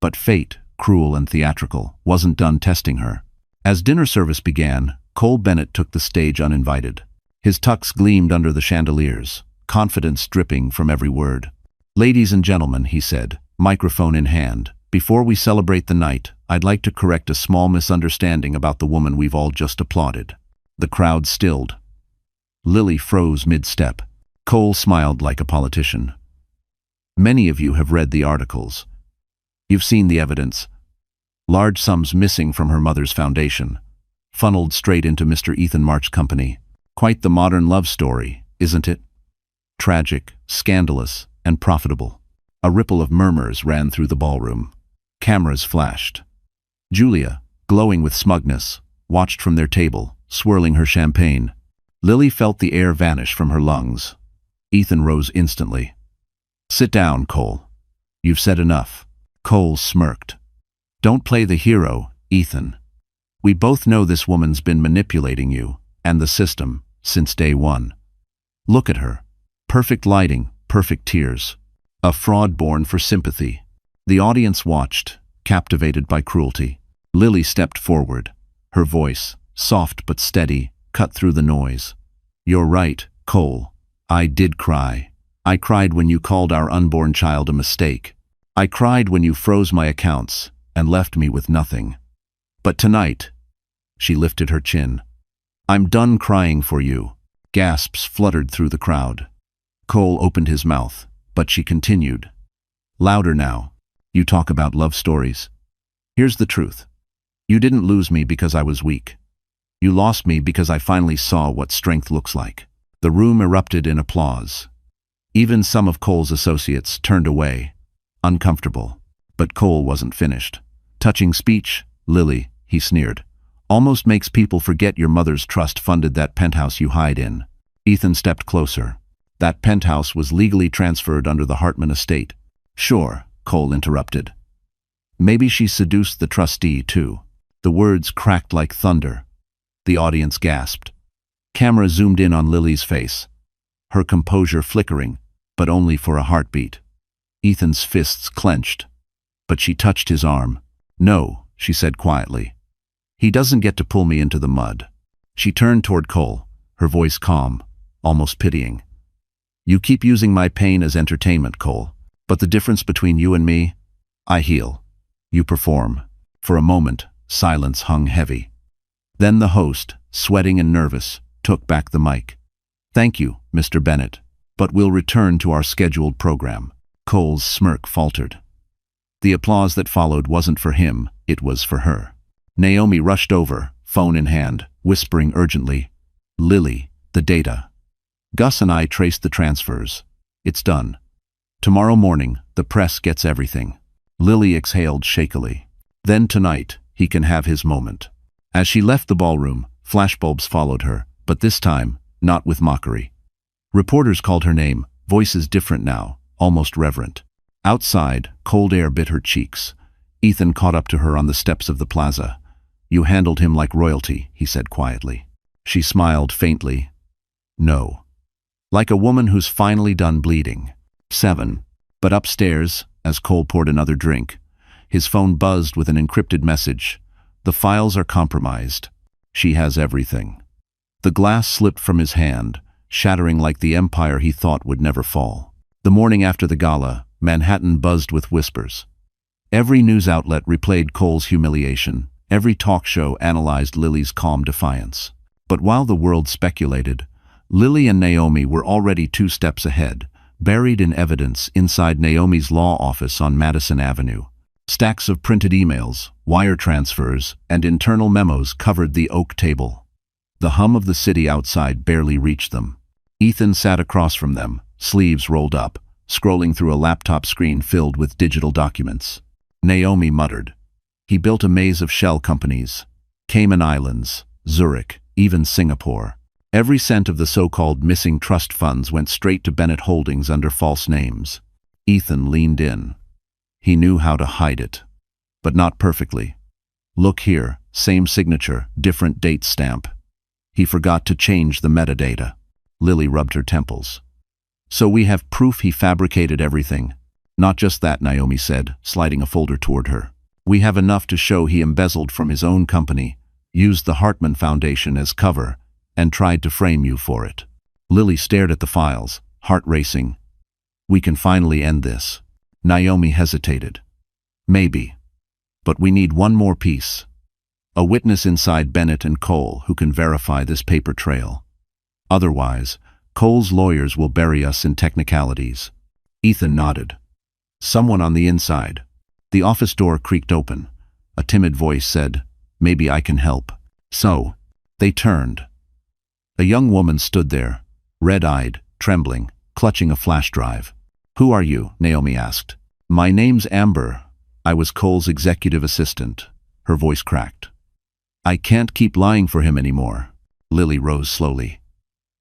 S1: But fate, cruel and theatrical, wasn't done testing her. As dinner service began, Cole Bennett took the stage uninvited. His tux gleamed under the chandeliers, confidence dripping from every word. "Ladies and gentlemen," he said, microphone in hand, "before we celebrate the night, I'd like to correct a small misunderstanding about the woman we've all just applauded." The crowd stilled. Lily froze mid-step. Cole smiled like a politician. "Many of you have read the articles. You've seen the evidence. Large sums missing from her mother's foundation, funneled straight into Mr. Ethan March's company. Quite the modern love story, isn't it? Tragic, scandalous, and profitable." A ripple of murmurs ran through the ballroom. Cameras flashed. Julia, glowing with smugness, watched from their table, swirling her champagne. Lily felt the air vanish from her lungs. Ethan rose instantly. "Sit down, Cole. You've said enough." Cole smirked. "Don't play the hero, Ethan. We both know this woman's been manipulating you, and the system, since day one. Look at her. Perfect lighting, perfect tears. A fraud born for sympathy." The audience watched, captivated by cruelty. Lily stepped forward. Her voice, soft but steady, cut through the noise. "You're right, Cole. I did cry. I cried when you called our unborn child a mistake. I cried when you froze my accounts and left me with nothing. But tonight," she lifted her chin, "I'm done crying for you." Gasps fluttered through the crowd. Cole opened his mouth, but she continued. "Louder now. You talk about love stories. Here's the truth. You didn't lose me because I was weak. You lost me because I finally saw what strength looks like." The room erupted in applause. Even some of Cole's associates turned away, uncomfortable. But Cole wasn't finished. "Touching speech, Lily," he sneered. "Almost makes people forget your mother's trust funded that penthouse you hide in." Ethan stepped closer. "That penthouse was legally transferred under the Hartman estate." "Sure," Cole interrupted. "Maybe she seduced the trustee, too." The words cracked like thunder. The audience gasped. Camera zoomed in on Lily's face, her composure flickering, but only for a heartbeat. Ethan's fists clenched, but she touched his arm. "No," she said quietly. "He doesn't get to pull me into the mud." She turned toward Cole, her voice calm, almost pitying. "You keep using my pain as entertainment, Cole. But the difference between you and me? I heal. You perform." For a moment, silence hung heavy. Then the host, sweating and nervous, took back the mic. "Thank you, Mr. Bennett, but we'll return to our scheduled program." Cole's smirk faltered. The applause that followed wasn't for him, it was for her. Naomi rushed over, phone in hand, whispering urgently, "Lily, the data. Gus and I traced the transfers. It's done. Tomorrow morning, the press gets everything." Lily exhaled shakily. Then tonight, he can have his moment. As she left the ballroom, flashbulbs followed her, but this time, not with mockery. Reporters called her name, voices different now, almost reverent. Outside, cold air bit her cheeks. Ethan caught up to her on the steps of the plaza. "You handled him like royalty," he said quietly. She smiled faintly. "No. Like a woman who's finally done bleeding." 7. But upstairs, as Cole poured another drink, his phone buzzed with an encrypted message. "The files are compromised. She has everything." The glass slipped from his hand, shattering like the empire he thought would never fall. The morning after the gala, Manhattan buzzed with whispers. Every news outlet replayed Cole's humiliation. Every talk show analyzed Lily's calm defiance. But while the world speculated, Lily and Naomi were already 2 steps ahead, buried in evidence inside Naomi's law office on Madison Avenue. Stacks of printed emails, wire transfers, and internal memos covered the oak table. The hum of the city outside barely reached them. Ethan sat across from them, sleeves rolled up, scrolling through a laptop screen filled with digital documents. Naomi muttered, He built a maze of shell companies. Cayman Islands, Zurich, even Singapore. Every cent of the so-called missing trust funds went straight to Bennett Holdings under false names. Ethan leaned in. He knew how to hide it. But not perfectly. Look here, same signature, different date stamp. He forgot to change the metadata. Lily rubbed her temples. So we have proof he fabricated everything. Not just that, Naomi said, sliding a folder toward her. We have enough to show he embezzled from his own company, used the Hartman Foundation as cover, and tried to frame you for it. Lily stared at the files, heart racing. We can finally end this. Naomi hesitated. Maybe. But we need one more piece. A witness inside Bennett and Cole who can verify this paper trail. Otherwise, Cole's lawyers will bury us in technicalities. Ethan nodded. Someone on the inside. The office door creaked open. A timid voice said, "Maybe I can help." So, they turned. A young woman stood there, red-eyed, trembling, clutching a flash drive. "Who are you?" Naomi asked. "My name's Amber. I was Cole's executive assistant." Her voice cracked. "I can't keep lying for him anymore." Lily rose slowly.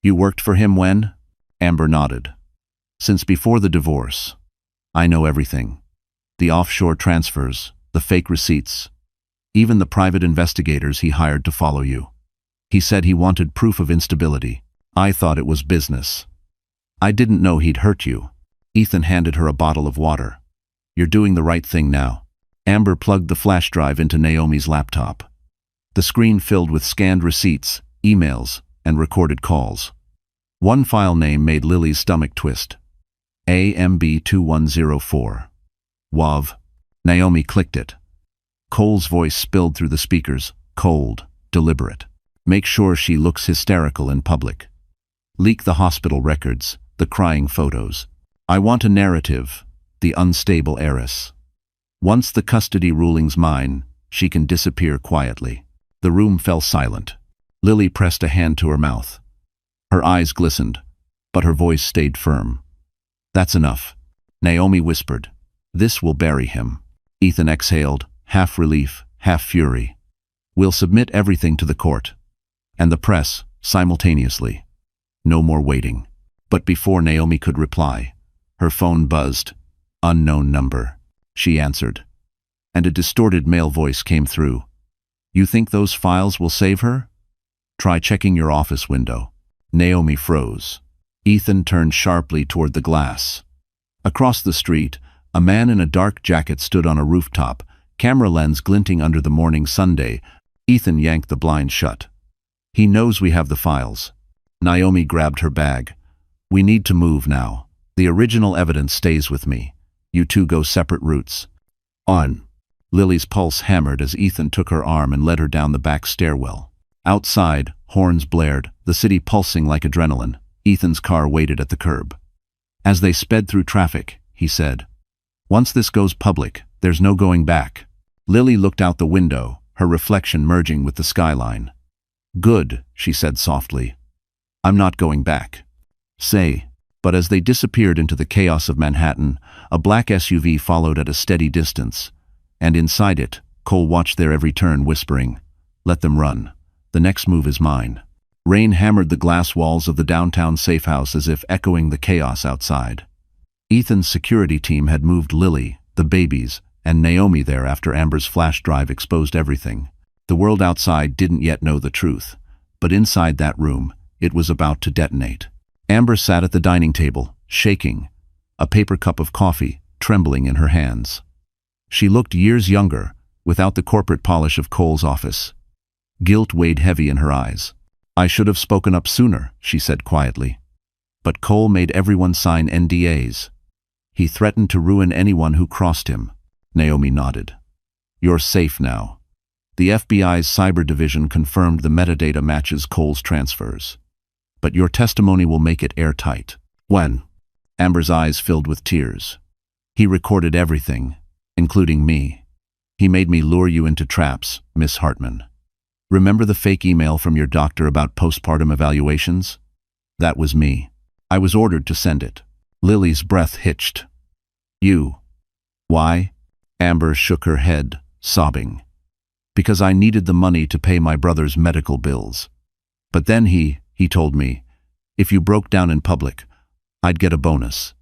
S1: "You worked for him when?" Amber nodded. "Since before the divorce. I know everything. The offshore transfers, the fake receipts, even the private investigators he hired to follow you. He said he wanted proof of instability. I thought it was business. I didn't know he'd hurt you." Ethan handed her a bottle of water. "You're doing the right thing now." Amber plugged the flash drive into Naomi's laptop. The screen filled with scanned receipts, emails, and recorded calls. One file name made Lily's stomach twist. AMB2104. WAV. Naomi clicked it. Cole's voice spilled through the speakers, cold, deliberate. "Make sure she looks hysterical in public. Leak the hospital records, the crying photos. I want a narrative, the unstable heiress. Once the custody ruling's mine, she can disappear quietly." The room fell silent. Lily pressed a hand to her mouth. Her eyes glistened, but her voice stayed firm. "That's enough," Naomi whispered. "This will bury him." Ethan exhaled, half relief, half fury. "We'll submit everything to the court. And the press, simultaneously. No more waiting." But before Naomi could reply, her phone buzzed. "Unknown number." She answered. And a distorted male voice came through. "You think those files will save her? Try checking your office window." Naomi froze. Ethan turned sharply toward the glass. Across the street, a man in a dark jacket stood on a rooftop, camera lens glinting under the morning sunday. Ethan yanked the blind shut. "He knows we have the files." Naomi grabbed her bag. "We need to move now. The original evidence stays with me. You two go separate routes." "On." Lily's pulse hammered as Ethan took her arm and led her down the back stairwell. Outside, horns blared, the city pulsing like adrenaline. Ethan's car waited at the curb. As they sped through traffic, he said, "Once this goes public, there's no going back." Lily looked out the window, her reflection merging with the skyline. "Good," she said softly. "I'm not going back." "Say." But as they disappeared into the chaos of Manhattan, a black SUV followed at a steady distance. And inside it, Cole watched their every turn, whispering, "Let them run. The next move is mine." Rain hammered the glass walls of the downtown safe house as if echoing the chaos outside. Ethan's security team had moved Lily, the babies, and Naomi there after Amber's flash drive exposed everything. The world outside didn't yet know the truth, but inside that room, it was about to detonate. Amber sat at the dining table, shaking, a paper cup of coffee trembling in her hands. She looked years younger, without the corporate polish of Cole's office. Guilt weighed heavy in her eyes. "I should have spoken up sooner," she said quietly. "But Cole made everyone sign NDAs. He threatened to ruin anyone who crossed him." Naomi nodded. "You're safe now. The FBI's cyber division confirmed the metadata matches Cole's transfers. But your testimony will make it airtight." "When?" Amber's eyes filled with tears. "He recorded everything, including me. He made me lure you into traps, Miss Hartman. Remember the fake email from your doctor about postpartum evaluations? That was me. I was ordered to send it." Lily's breath hitched. "You. Why?" Amber shook her head, sobbing. Because I needed the money to pay my brother's medical bills. But then he told me, if you broke down in public, I'd get a bonus.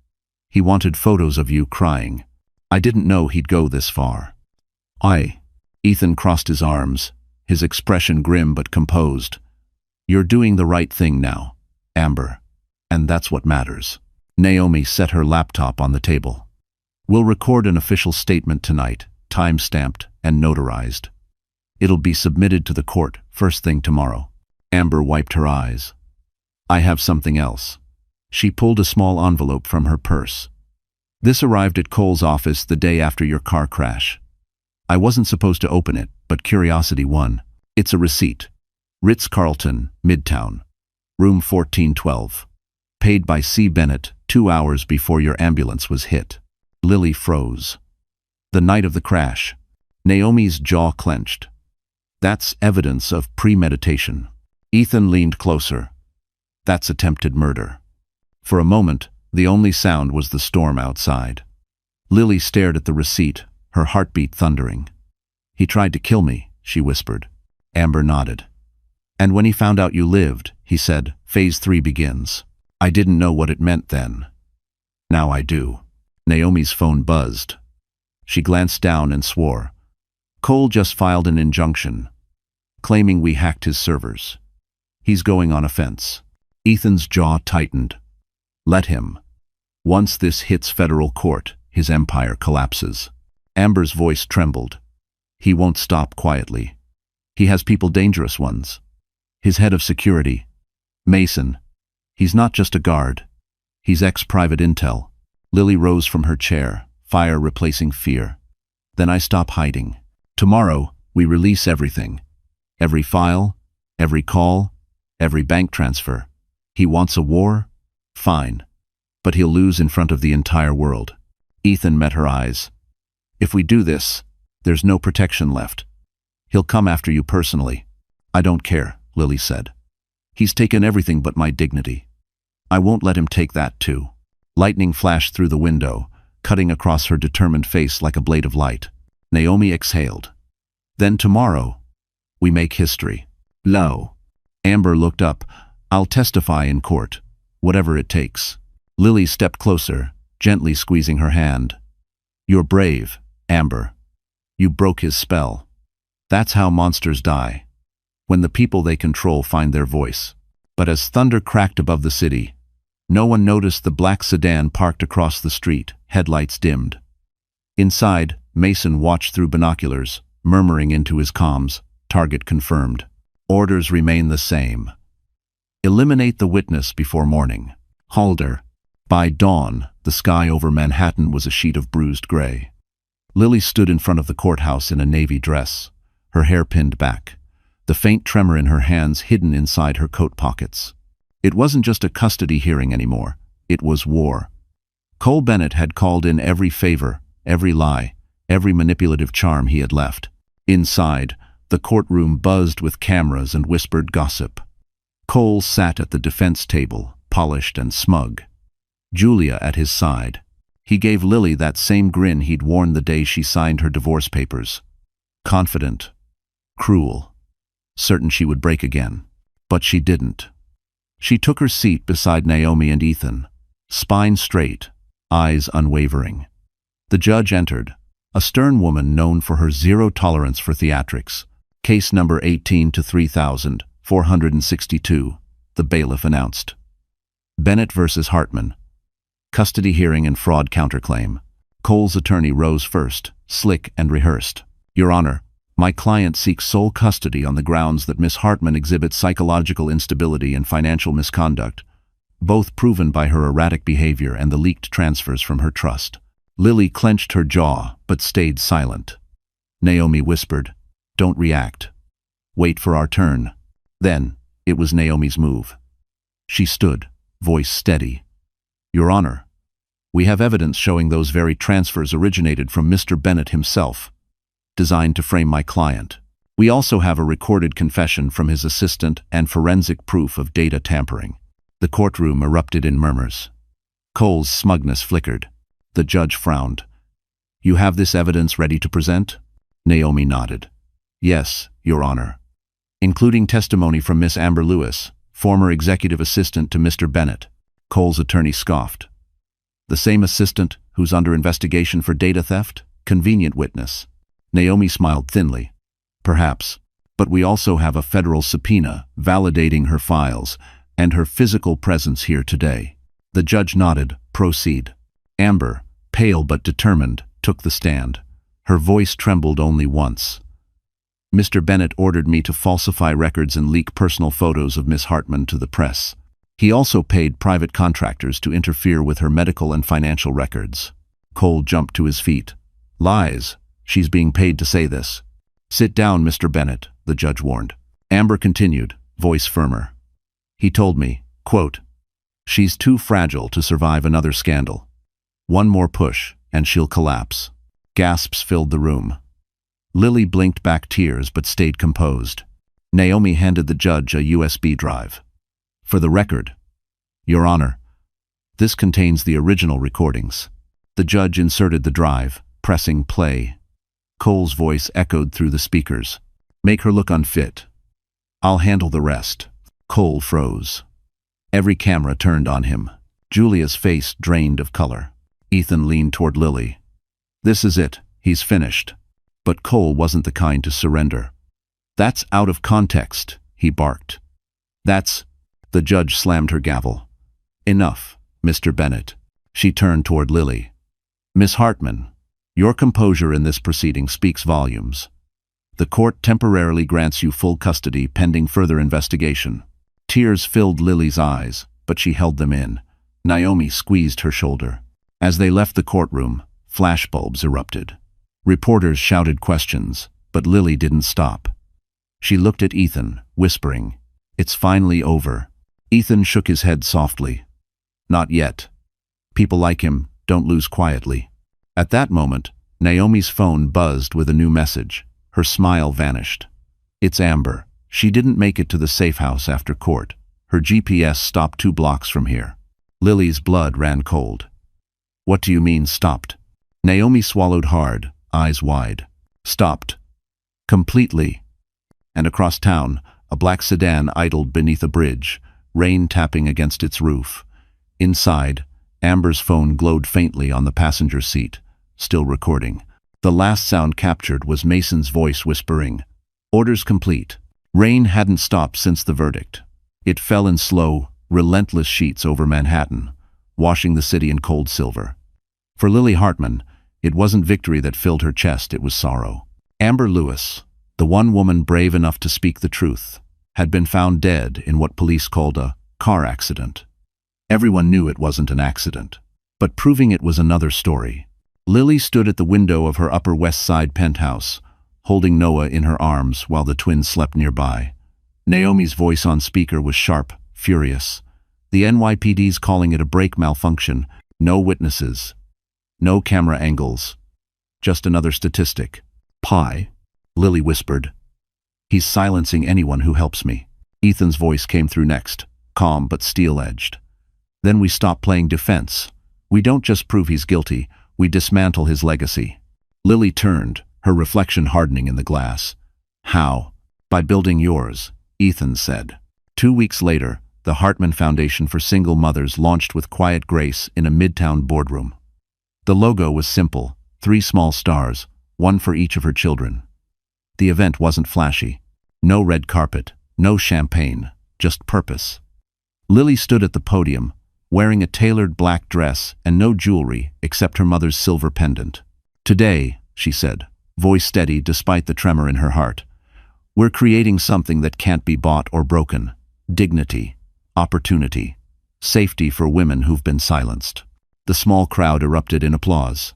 S1: He wanted photos of you crying. I didn't know he'd go this far. Ethan crossed his arms, his expression grim but composed. You're doing the right thing now, Amber. And that's what matters. Naomi set her laptop on the table. We'll record an official statement tonight, time-stamped and notarized. It'll be submitted to the court first thing tomorrow. Amber wiped her eyes. I have something else. She pulled a small envelope from her purse. This arrived at Cole's office the day after your car crash. I wasn't supposed to open it, but curiosity won. It's a receipt. Ritz-Carlton, Midtown. Room 1412. Paid by C. Bennett 2 hours before your ambulance was hit. Lily froze. The night of the crash. Naomi's jaw clenched. That's evidence of premeditation. Ethan leaned closer. That's attempted murder. For a moment, the only sound was the storm outside. Lily stared at the receipt, her heartbeat thundering. He tried to kill me, she whispered. Amber nodded. And when he found out you lived, he said, Phase 3 begins. I didn't know what it meant then. Now I do. Naomi's phone buzzed. She glanced down and swore. Cole just filed an injunction, claiming we hacked his servers. He's going on offense. Ethan's jaw tightened. Let him. Once this hits federal court, his empire collapses. Amber's voice trembled. He won't stop quietly. He has people, dangerous ones. His head of security, Mason. He's not just a guard. He's ex-private intel. Lily rose from her chair, fire replacing fear. Then I stop hiding. Tomorrow, we release everything. Every file, every call, every bank transfer. He wants a war? Fine. But he'll lose in front of the entire world. Ethan met her eyes. If we do this, there's no protection left. He'll come after you personally. I don't care, Lily said. He's taken everything but my dignity. I won't let him take that too. Lightning flashed through the window, cutting across her determined face like a blade of light. Naomi exhaled. Then tomorrow, we make history. No. Amber looked up. I'll testify in court, whatever it takes. Lily stepped closer, gently squeezing her hand. You're brave, Amber. You broke his spell. That's how monsters die. When the people they control find their voice. But as thunder cracked above the city, no one noticed the black sedan parked across the street, headlights dimmed. Inside, Mason watched through binoculars, murmuring into his comms, target confirmed. Orders remain the same. Eliminate the witness before morning. Halder. By dawn, the sky over Manhattan was a sheet of bruised gray. Lily stood in front of the courthouse in a navy dress, her hair pinned back, the faint tremor in her hands hidden inside her coat pockets. It wasn't just a custody hearing anymore. It was war. Cole Bennett had called in every favor, every lie, every manipulative charm he had left. Inside, the courtroom buzzed with cameras and whispered gossip. Cole sat at the defense table, polished and smug. Julia at his side. He gave Lily that same grin he'd worn the day she signed her divorce papers. Confident. Cruel. Certain she would break again. But she didn't. She took her seat beside Naomi and Ethan, spine straight, eyes unwavering. The judge entered, a stern woman known for her zero tolerance for theatrics. Case number 18-3462, the bailiff announced. Bennett versus Hartman. Custody hearing and fraud counterclaim. Cole's attorney rose first, slick and rehearsed. Your Honor, my client seeks sole custody on the grounds that Miss Hartman exhibits psychological instability and financial misconduct, both proven by her erratic behavior and the leaked transfers from her trust. Lily clenched her jaw, but stayed silent. Naomi whispered, Don't react. Wait for our turn. Then, it was Naomi's move. She stood, voice steady. Your Honor, we have evidence showing those very transfers originated from Mr. Bennett himself, designed to frame my client. We also have a recorded confession from his assistant and forensic proof of data tampering. The courtroom erupted in murmurs. Cole's smugness flickered. The judge frowned. You have this evidence ready to present? Naomi nodded. Yes, Your Honor. Including testimony from Miss Amber Lewis, former executive assistant to Mr. Bennett. Cole's attorney scoffed. The same assistant who's under investigation for data theft? Convenient witness. Naomi smiled thinly. Perhaps, but we also have a federal subpoena validating her files and her physical presence here today. The judge nodded. Proceed. Amber, pale but determined, took the stand. Her voice trembled only once. Mr. Bennett ordered me to falsify records and leak personal photos of Miss Hartman to the press. He also paid private contractors to interfere with her medical and financial records. Cole jumped to his feet. Lies. She's being paid to say this. Sit down, Mr. Bennett, the judge warned. Amber continued, voice firmer. He told me, quote, she's too fragile to survive another scandal. One more push, and she'll collapse. Gasps filled the room. Lily blinked back tears but stayed composed. Naomi handed the judge a USB drive. For the record, Your Honor, this contains the original recordings. The judge inserted the drive, pressing play. Cole's voice echoed through the speakers. Make her look unfit. I'll handle the rest. Cole froze. Every camera turned on him. Julia's face drained of color. Ethan leaned toward Lily. This is it. He's finished. But Cole wasn't the kind to surrender. That's out of context, he barked. The judge slammed her gavel. Enough, Mr. Bennett. She turned toward Lily. Miss Hartman, your composure in this proceeding speaks volumes. The court temporarily grants you full custody pending further investigation. Tears filled Lily's eyes, but she held them in. Naomi squeezed her shoulder. As they left the courtroom, flashbulbs erupted. Reporters shouted questions, but Lily didn't stop. She looked at Ethan, whispering, It's finally over. Ethan shook his head softly. Not yet. People like him don't lose quietly. At that moment, Naomi's phone buzzed with a new message. Her smile vanished. It's Amber. She didn't make it to the safe house after court. Her GPS stopped 2 blocks from here. Lily's blood ran cold. What do you mean, stopped? Naomi swallowed hard, eyes wide. Stopped. Completely. And across town, a black sedan idled beneath a bridge, rain tapping against its roof. Inside, Amber's phone glowed faintly on the passenger seat, still recording. The last sound captured was Mason's voice whispering, Orders complete. Rain hadn't stopped since the verdict. It fell in slow, relentless sheets over Manhattan, washing the city in cold silver. For Lily Hartman, it wasn't victory that filled her chest, it was sorrow. Amber Lewis, the one woman brave enough to speak the truth, had been found dead in what police called a car accident. Everyone knew it wasn't an accident, but proving it was another story. Lily stood at the window of her Upper West Side penthouse, holding Noah in her arms while the twins slept nearby. Naomi's voice on speaker was sharp, furious. The NYPD's calling it a brake malfunction. No witnesses. No camera angles. Just another statistic. Pi, Lily whispered. He's silencing anyone who helps me. Ethan's voice came through next, calm but steel-edged. Then we stop playing defense. We don't just prove he's guilty, we dismantle his legacy. Lily turned, her reflection hardening in the glass. How? By building yours, Ethan said. 2 weeks later, the Hartman Foundation for Single Mothers launched with quiet grace in a midtown boardroom. The logo was simple, 3 small stars, 1 for each of her children. The event wasn't flashy. No red carpet, no champagne, just purpose. Lily stood at the podium, wearing a tailored black dress and no jewelry except her mother's silver pendant. Today, she said, voice steady despite the tremor in her heart, we're creating something that can't be bought or broken. Dignity, opportunity, safety for women who've been silenced. The small crowd erupted in applause.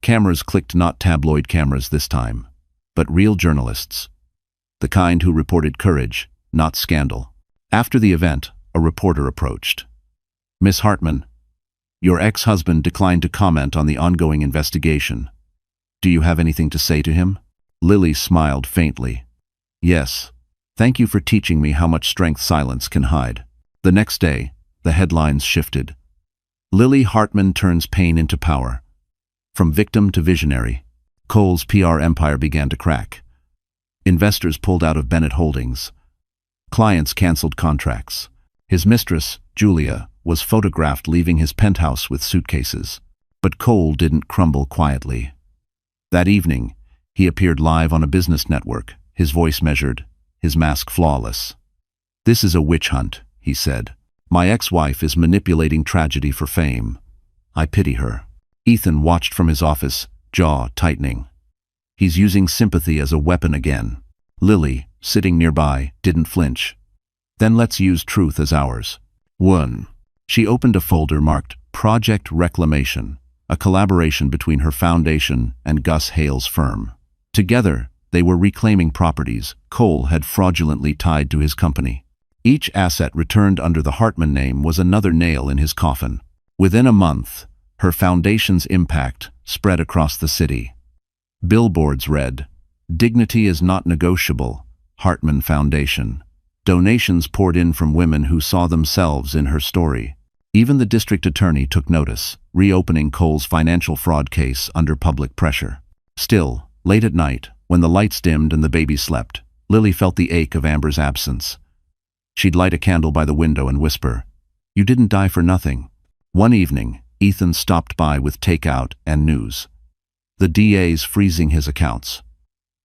S1: Cameras clicked, not tabloid cameras this time, but real journalists. The kind who reported courage, not scandal. After the event, a reporter approached. Miss Hartman, your ex-husband declined to comment on the ongoing investigation. Do you have anything to say to him? Lily smiled faintly. Yes. Thank you for teaching me how much strength silence can hide. The next day, the headlines shifted. Lily Hartman turns pain into power. From victim to visionary. Cole's PR empire began to crack. Investors pulled out of Bennett Holdings. Clients canceled contracts. His mistress, Julia, was photographed leaving his penthouse with suitcases. But Cole didn't crumble quietly. That evening, he appeared live on a business network, his voice measured, his mask flawless. "This is a witch hunt," he said. "My ex-wife is manipulating tragedy for fame. I pity her." Ethan watched from his office, jaw tightening. He's using sympathy as a weapon again. Lily, sitting nearby, didn't flinch. "Then let's use truth as ours." 1. She opened a folder marked Project Reclamation, a collaboration between her foundation and Gus Hale's firm. Together, they were reclaiming properties Cole had fraudulently tied to his company. Each asset returned under the Hartman name was another nail in his coffin. Within a month, her foundation's impact spread across the city. Billboards read, "Dignity is not negotiable, Hartman Foundation." Donations poured in from women who saw themselves in her story. Even the district attorney took notice, reopening Cole's financial fraud case under public pressure. Still, late at night, when the lights dimmed and the baby slept, Lily felt the ache of Amber's absence. She'd light a candle by the window and whisper, "You didn't die for nothing." One evening, Ethan stopped by with takeout and news. The DA's freezing his accounts.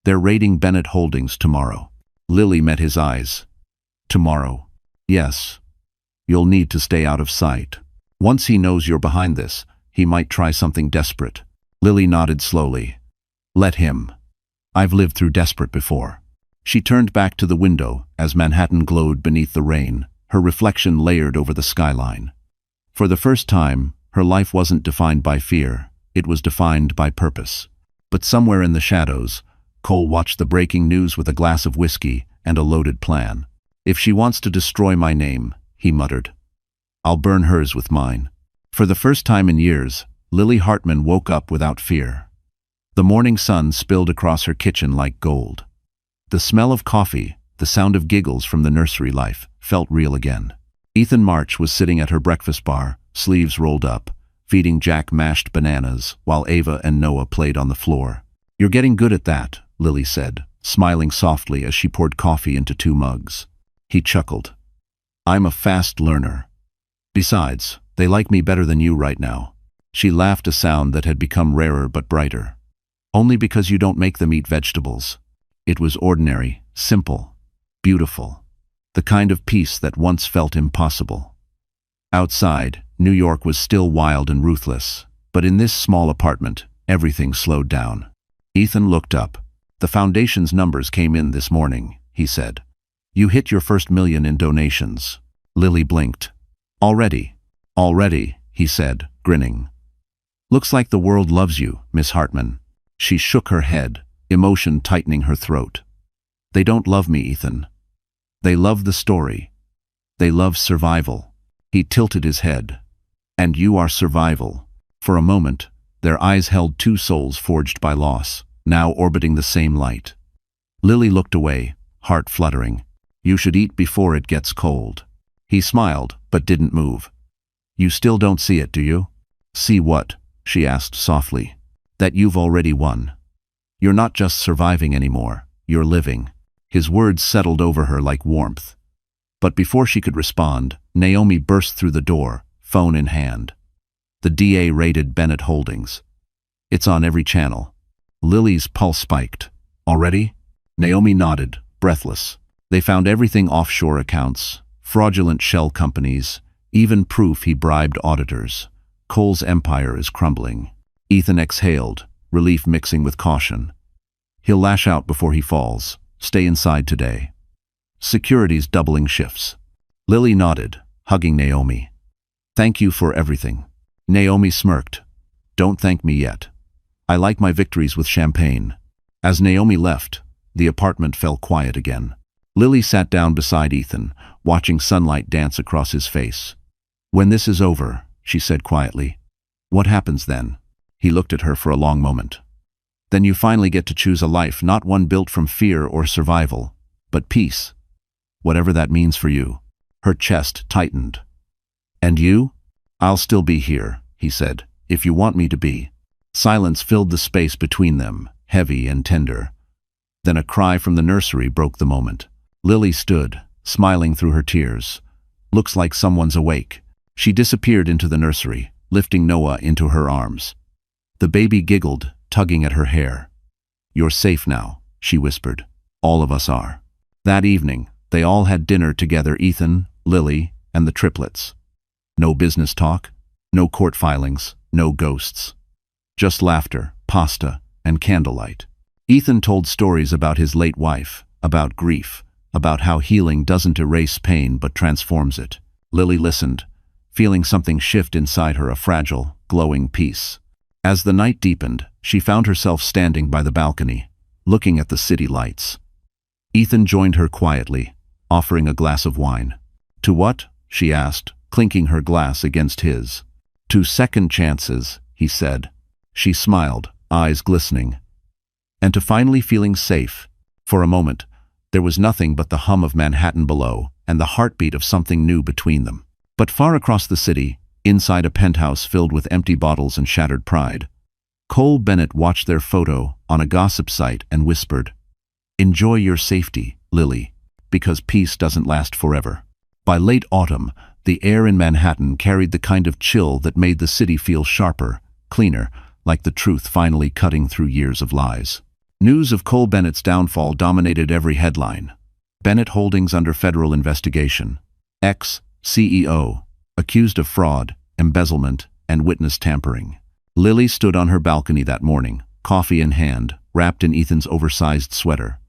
S1: They're raiding Bennett Holdings tomorrow. Lily met his eyes. "Tomorrow? Yes. You'll need to stay out of sight. Once he knows you're behind this, he might try something desperate." Lily nodded slowly. "Let him. I've lived through desperate before." She turned back to the window as Manhattan glowed beneath the rain, her reflection layered over the skyline. For the first time, her life wasn't defined by fear, it was defined by purpose. But somewhere in the shadows, Cole watched the breaking news with a glass of whiskey and a loaded plan. "If she wants to destroy my name," he muttered, "I'll burn hers with mine." For the first time in years, Lily Hartman woke up without fear. The morning sun spilled across her kitchen like gold. The smell of coffee, the sound of giggles from the nursery life, felt real again. Ethan March was sitting at her breakfast bar, sleeves rolled up, feeding Jack mashed bananas, while Ava and Noah played on the floor. "You're getting good at that," Lily said, smiling softly as she poured coffee into 2 mugs. He chuckled. "I'm a fast learner. Besides, they like me better than you right now." She laughed, a sound that had become rarer but brighter. "Only because you don't make them eat vegetables." It was ordinary, simple, beautiful. The kind of peace that once felt impossible. Outside, New York was still wild and ruthless, but in this small apartment, everything slowed down. Ethan looked up. "The foundation's numbers came in this morning," he said. "You hit your first $1 million in donations." Lily blinked. Already, he said, grinning. "Looks like the world loves you, Miss Hartman." She shook her head, emotion tightening her throat. "They don't love me, Ethan. They love the story. They love survival." He tilted his head. "And you are survival." For a moment, their eyes held 2 souls forged by loss, now orbiting the same light. Lily looked away, heart fluttering. "You should eat before it gets cold." He smiled, but didn't move. "You still don't see it, do you?" "See what?" she asked softly. "That you've already won. You're not just surviving anymore, you're living." His words settled over her like warmth. But before she could respond, Naomi burst through the door, phone in hand. "The DA raided Bennett Holdings. It's on every channel." Lily's pulse spiked. "Already?" Naomi nodded, breathless. "They found everything: offshore accounts, fraudulent shell companies, even proof he bribed auditors. Cole's empire is crumbling." Ethan exhaled, relief mixing with caution. "He'll lash out before he falls. Stay inside today. Security's doubling shifts." Lily nodded, hugging Naomi. "Thank you for everything." Naomi smirked. "Don't thank me yet. I like my victories with champagne." As Naomi left, the apartment fell quiet again. Lily sat down beside Ethan, watching sunlight dance across his face. "When this is over," she said quietly, "what happens then?" He looked at her for a long moment. "Then you finally get to choose a life, not one built from fear or survival, but peace. Whatever that means for you." Her chest tightened. "And you?" "I'll still be here," he said, "if you want me to be." Silence filled the space between them, heavy and tender. Then a cry from the nursery broke the moment. Lily stood, smiling through her tears. "Looks like someone's awake." She disappeared into the nursery, lifting Noah into her arms. The baby giggled, tugging at her hair. "You're safe now," she whispered. "All of us are." That evening, they all had dinner together, Ethan, Lily, and the triplets. No business talk, no court filings, no ghosts. Just laughter, pasta, and candlelight. Ethan told stories about his late wife, about grief, about how healing doesn't erase pain but transforms it. Lily listened, feeling something shift inside her, a fragile, glowing peace. As the night deepened, she found herself standing by the balcony, looking at the city lights. Ethan joined her quietly, offering a glass of wine. "To what?" she asked, clinking her glass against his. "To second chances," he said. She smiled, eyes glistening. "And to finally feeling safe." For a moment, there was nothing but the hum of Manhattan below and the heartbeat of something new between them. But far across the city, inside a penthouse filled with empty bottles and shattered pride, Cole Bennett watched their photo on a gossip site and whispered, "Enjoy your safety, Lily, because peace doesn't last forever." By late autumn, the air in Manhattan carried the kind of chill that made the city feel sharper, cleaner, like the truth finally cutting through years of lies. News of Cole Bennett's downfall dominated every headline. Bennett Holdings under federal investigation. Ex-CEO, accused of fraud, embezzlement, and witness tampering. Lily stood on her balcony that morning, coffee in hand, wrapped in Ethan's oversized sweater.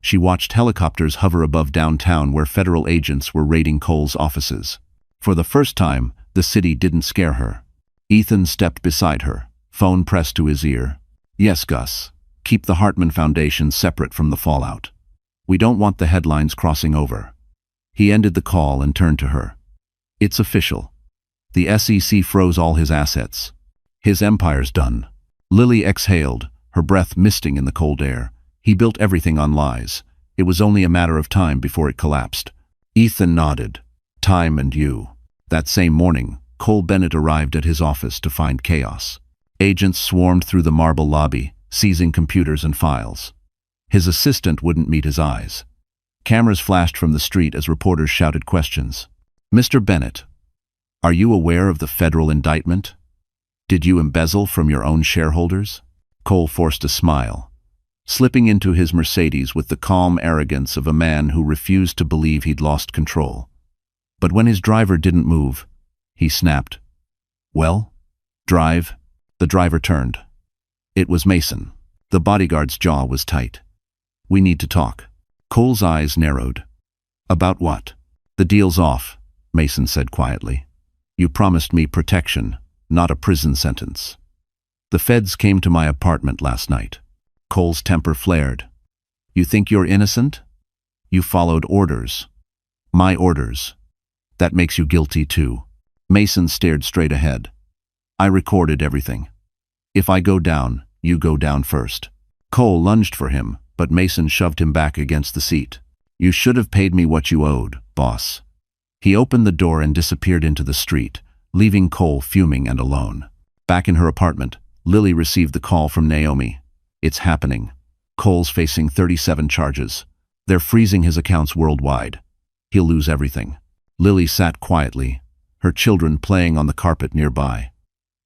S1: She watched helicopters hover above downtown where federal agents were raiding Cole's offices. For the first time, the city didn't scare her. Ethan stepped beside her, phone pressed to his ear. "Yes, Gus. Keep the Hartman Foundation separate from the fallout. We don't want the headlines crossing over." He ended the call and turned to her. "It's official. The SEC froze all his assets. His empire's done." Lily exhaled, her breath misting in the cold air. He built everything on lies. It was only a matter of time before it collapsed. Ethan nodded. "Time and you." That same morning, Cole Bennett arrived at his office to find chaos. Agents swarmed through the marble lobby, seizing computers and files. His assistant wouldn't meet his eyes. Cameras flashed from the street as reporters shouted questions. "Mr. Bennett, are you aware of the federal indictment? Did you embezzle from your own shareholders?" Cole forced a smile, slipping into his Mercedes with the calm arrogance of a man who refused to believe he'd lost control. But when his driver didn't move, he snapped. "Well, drive." The driver turned. It was Mason. The bodyguard's jaw was tight. "We need to talk." Cole's eyes narrowed. "About what?" "The deal's off," Mason said quietly. "You promised me protection, not a prison sentence." "The feds came to my apartment last night." Cole's temper flared. "You think you're innocent? You followed orders. My orders. That makes you guilty too." Mason stared straight ahead. "I recorded everything. If I go down, you go down first." Cole lunged for him, but Mason shoved him back against the seat. "You should have paid me what you owed, boss." He opened the door and disappeared into the street, leaving Cole fuming and alone. Back in her apartment, Lily received the call from Naomi. "It's happening. Cole's facing 37 charges. They're freezing his accounts worldwide. He'll lose everything." Lily sat quietly, her children playing on the carpet nearby.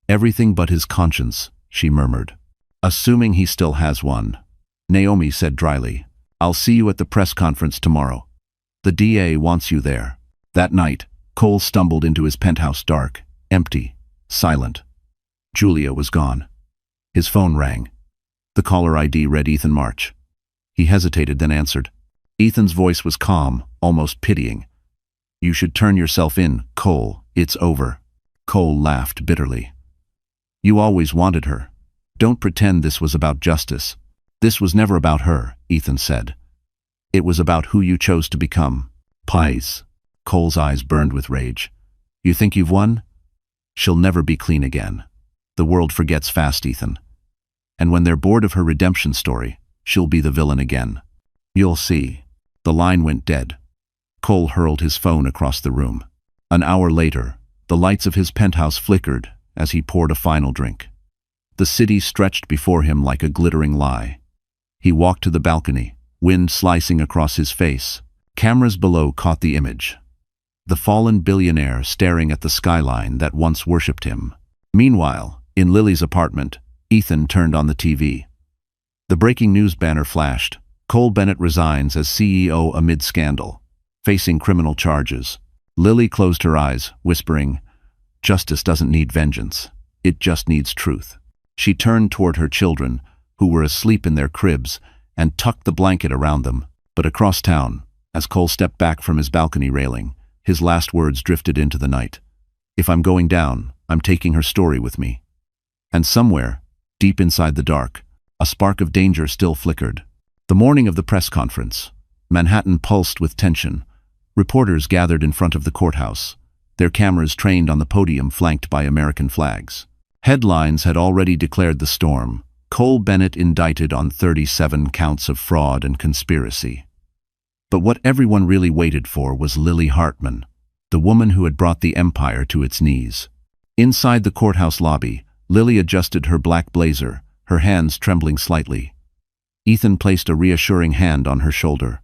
S1: "Everything but his conscience," she murmured. "Assuming he still has one." Naomi said dryly, "I'll see you at the press conference tomorrow. The DA wants you there." That night, Cole stumbled into his penthouse, dark, empty, silent. Julia was gone. His phone rang. The caller ID read Ethan March. He hesitated, then answered. Ethan's voice was calm, almost pitying. "You should turn yourself in, Cole. It's over." Cole laughed bitterly. "You always wanted her. Don't pretend this was about justice." "This was never about her," Ethan said. "It was about who you chose to become." "Pies." Cole's eyes burned with rage. "You think you've won? She'll never be clean again. The world forgets fast, Ethan. And when they're bored of her redemption story, she'll be the villain again. You'll see." The line went dead. Cole hurled his phone across the room. An hour later, the lights of his penthouse flickered as he poured a final drink. The city stretched before him like a glittering lie. He walked to the balcony, wind slicing across his face. Cameras below caught the image. The fallen billionaire staring at the skyline that once worshipped him. Meanwhile, in Lily's apartment, Ethan turned on the TV. The breaking news banner flashed. Cole Bennett resigns as CEO amid scandal, facing criminal charges. Lily closed her eyes, whispering, "Justice doesn't need vengeance. It just needs truth." She turned toward her children, who were asleep in their cribs, and tucked the blanket around them. But across town, as Cole stepped back from his balcony railing, his last words drifted into the night. "If I'm going down, I'm taking her story with me." And somewhere, deep inside the dark, a spark of danger still flickered. The morning of the press conference, Manhattan pulsed with tension. Reporters gathered in front of the courthouse, their cameras trained on the podium flanked by American flags. Headlines had already declared the storm. Cole Bennett indicted on 37 counts of fraud and conspiracy. But what everyone really waited for was Lily Hartman, the woman who had brought the empire to its knees. Inside the courthouse lobby, Lily adjusted her black blazer, her hands trembling slightly. Ethan placed a reassuring hand on her shoulder.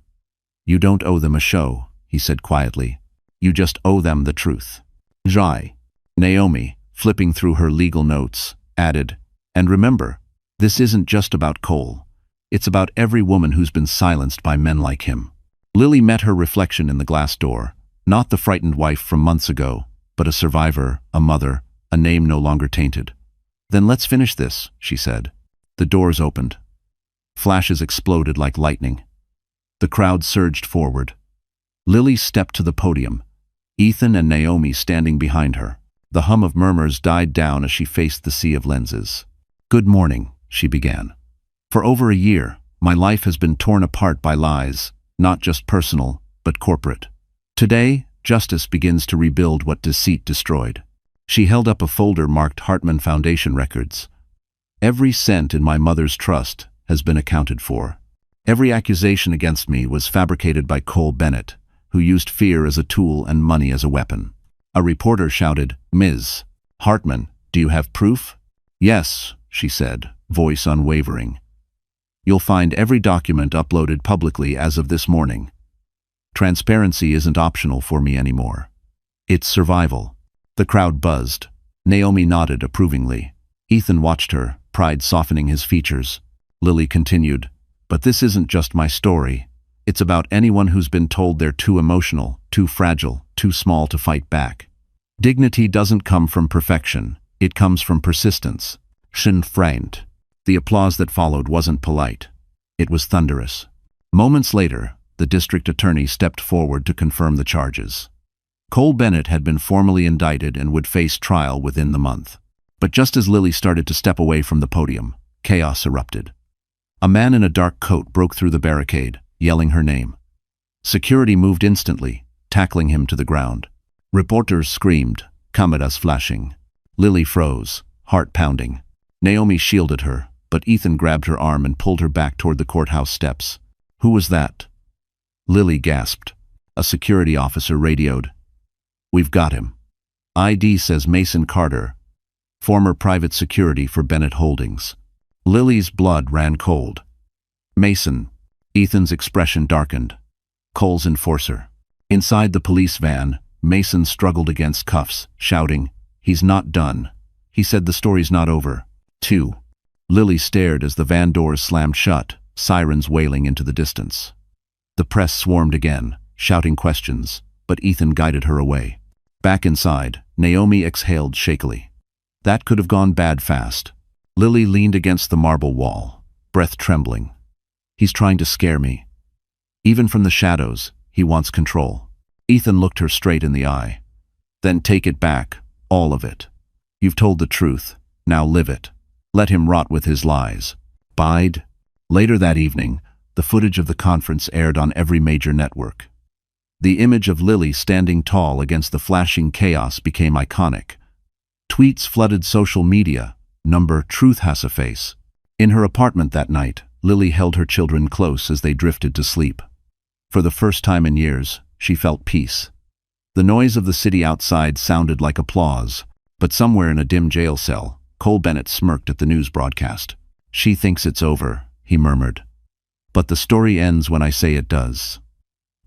S1: "You don't owe them a show," he said quietly. "You just owe them the truth." Jai. Naomi, flipping through her legal notes, added, "And remember, this isn't just about Cole. It's about every woman who's been silenced by men like him." Lily met her reflection in the glass door, not the frightened wife from months ago, but a survivor, a mother, a name no longer tainted. "Then let's finish this," she said. The doors opened. Flashes exploded like lightning. The crowd surged forward. Lily stepped to the podium, Ethan and Naomi standing behind her. The hum of murmurs died down as she faced the sea of lenses. "Good morning," she began. "For over a year, my life has been torn apart by lies, not just personal, but corporate. Today, justice begins to rebuild what deceit destroyed." She held up a folder marked Hartman Foundation records. "Every cent in my mother's trust has been accounted for. Every accusation against me was fabricated by Cole Bennett, who used fear as a tool and money as a weapon." A reporter shouted, "Ms. Hartman, do you have proof?" "Yes," she said, voice unwavering. "You'll find every document uploaded publicly as of this morning. Transparency isn't optional for me anymore. It's survival." The crowd buzzed. Naomi nodded approvingly. Ethan watched her, pride softening his features. Lily continued, "But this isn't just my story. It's about anyone who's been told they're too emotional, too fragile, too small to fight back. Dignity doesn't come from perfection. It comes from persistence." Shin framed. The applause that followed wasn't polite. It was thunderous. Moments later, the district attorney stepped forward to confirm the charges. Cole Bennett had been formally indicted and would face trial within the month. But just as Lily started to step away from the podium, chaos erupted. A man in a dark coat broke through the barricade, yelling her name. Security moved instantly, tackling him to the ground. Reporters screamed, cameras flashing. Lily froze, heart pounding. Naomi shielded her, but Ethan grabbed her arm and pulled her back toward the courthouse steps. "Who was that?" Lily gasped. A security officer radioed, "We've got him. ID says Mason Carter, former private security for Bennett Holdings." Lily's blood ran cold. "Mason." Ethan's expression darkened. "Cole's enforcer." Inside the police van, Mason struggled against cuffs, shouting, "He's not done." He said, "The story's not over." 2. Lily stared as the van doors slammed shut, sirens wailing into the distance. The press swarmed again, shouting questions, but Ethan guided her away. Back inside, Naomi exhaled shakily. That could have gone bad fast. Lily leaned against the marble wall, breath trembling. "He's trying to scare me. Even from the shadows, he wants control." Ethan looked her straight in the eye. "Then take it back, all of it. You've told the truth, now live it. Let him rot with his lies." Bide. Later that evening, the footage of the conference aired on every major network. The image of Lily standing tall against the flashing chaos became iconic. Tweets flooded social media. Truth has a face. In her apartment that night, Lily held her children close as they drifted to sleep. For the first time in years, she felt peace. The noise of the city outside sounded like applause, but somewhere in a dim jail cell, Cole Bennett smirked at the news broadcast. "She thinks it's over," he murmured. "But the story ends when I say it does."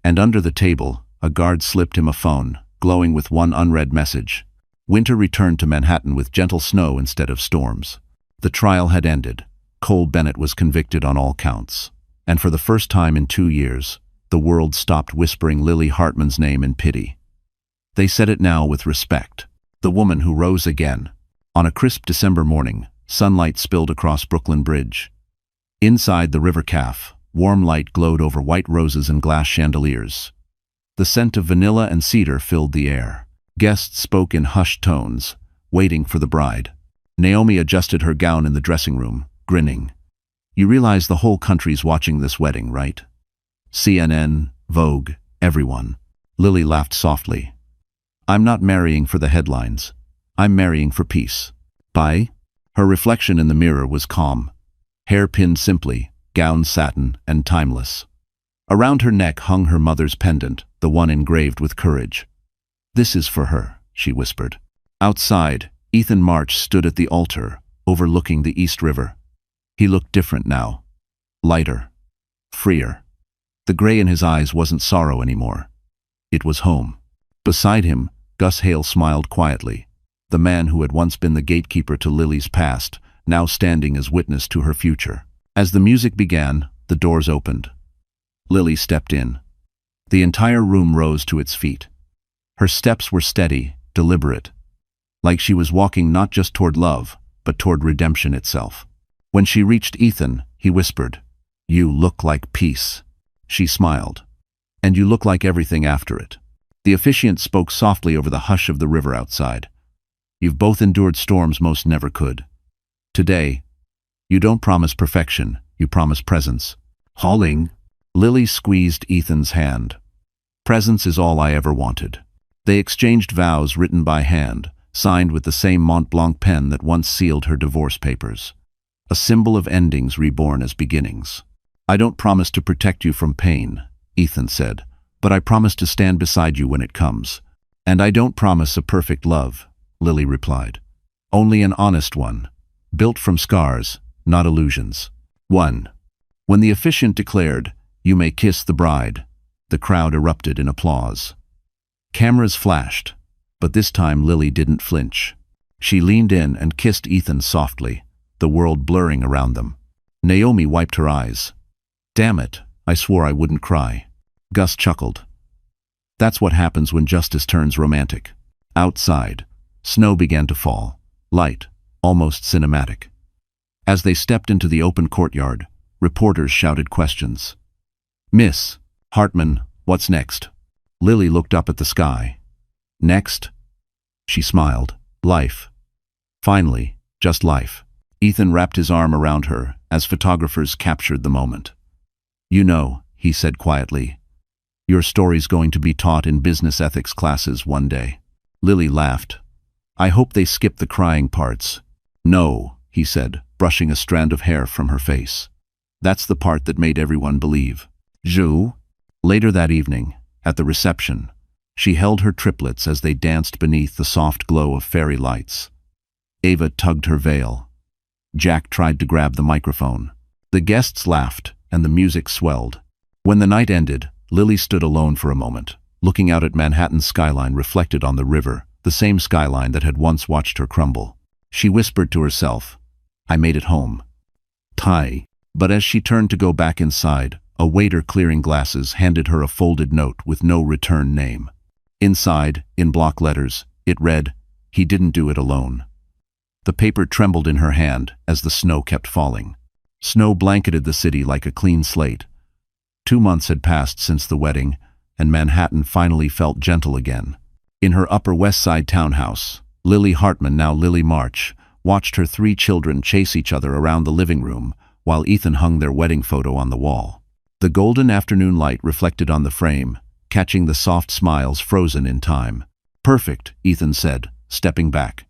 S1: And under the table, a guard slipped him a phone, glowing with one unread message. Winter returned to Manhattan with gentle snow instead of storms. The trial had ended. Cole Bennett was convicted on all counts. And for the first time in 2 years, the world stopped whispering Lily Hartman's name in pity. They said it now with respect. The woman who rose again. On a crisp December morning, sunlight spilled across Brooklyn Bridge. Inside the river caf, warm light glowed over white roses and glass chandeliers. The scent of vanilla and cedar filled the air. Guests spoke in hushed tones, waiting for the bride. Naomi adjusted her gown in the dressing room, grinning. "You realize the whole country's watching this wedding, right? CNN, Vogue, everyone." Lily laughed softly. "I'm not marrying for the headlines. I'm marrying for peace." "Bye?" Her reflection in the mirror was calm. Hair pinned simply, gown satin and timeless. Around her neck hung her mother's pendant, the one engraved with courage. "This is for her," she whispered. Outside, Ethan March stood at the altar, overlooking the East River. He looked different now. Lighter. Freer. The gray in his eyes wasn't sorrow anymore. It was home. Beside him, Gus Hale smiled quietly. The man who had once been the gatekeeper to Lily's past, now standing as witness to her future. As the music began, the doors opened. Lily stepped in. The entire room rose to its feet. Her steps were steady, deliberate, like she was walking not just toward love, but toward redemption itself. When she reached Ethan, he whispered, "You look like peace." She smiled. "And you look like everything after it." The officiant spoke softly over the hush of the river outside. "You've both endured storms most never could. Today, you don't promise perfection, you promise presence." "Hauling." Lily squeezed Ethan's hand. "Presence is all I ever wanted." They exchanged vows written by hand, signed with the same Mont Blanc pen that once sealed her divorce papers. A symbol of endings reborn as beginnings. "I don't promise to protect you from pain," Ethan said, "but I promise to stand beside you when it comes." "And I don't promise a perfect love," Lily replied. "Only an honest one, built from scars, not illusions." 1. When the officiant declared, "You may kiss the bride," the crowd erupted in applause. Cameras flashed, but this time Lily didn't flinch. She leaned in and kissed Ethan softly, the world blurring around them. Naomi wiped her eyes. "Damn it, I swore I wouldn't cry." Gus chuckled. That's what happens when justice turns romantic. Outside, snow began to fall, light, almost cinematic. As they stepped into the open courtyard, reporters shouted questions. "Miss Hartman, what's next?" Lily looked up at the sky. "Next?" She smiled. "Life. Finally, just life." Ethan wrapped his arm around her as photographers captured the moment. "You know," he said quietly, "your story's going to be taught in business ethics classes one day." Lily laughed. "I hope they skip the crying parts." "No," he said, brushing a strand of hair from her face. "That's the part that made everyone believe." "Jou?" Later that evening, at the reception, she held her triplets as they danced beneath the soft glow of fairy lights. Ava tugged her veil. Jack tried to grab the microphone. The guests laughed, and the music swelled. When the night ended, Lily stood alone for a moment, looking out at Manhattan's skyline reflected on the river, the same skyline that had once watched her crumble. She whispered to herself, "I made it home." Tai. But as she turned to go back inside, a waiter clearing glasses handed her a folded note with no return name. Inside, in block letters, it read, "He didn't do it alone." The paper trembled in her hand as the snow kept falling. Snow blanketed the city like a clean slate. 2 months had passed since the wedding, and Manhattan finally felt gentle again. In her Upper West Side townhouse, Lily Hartman, now Lily March, watched her 3 children chase each other around the living room while Ethan hung their wedding photo on the wall. The golden afternoon light reflected on the frame, catching the soft smiles frozen in time. "Perfect," Ethan said, stepping back.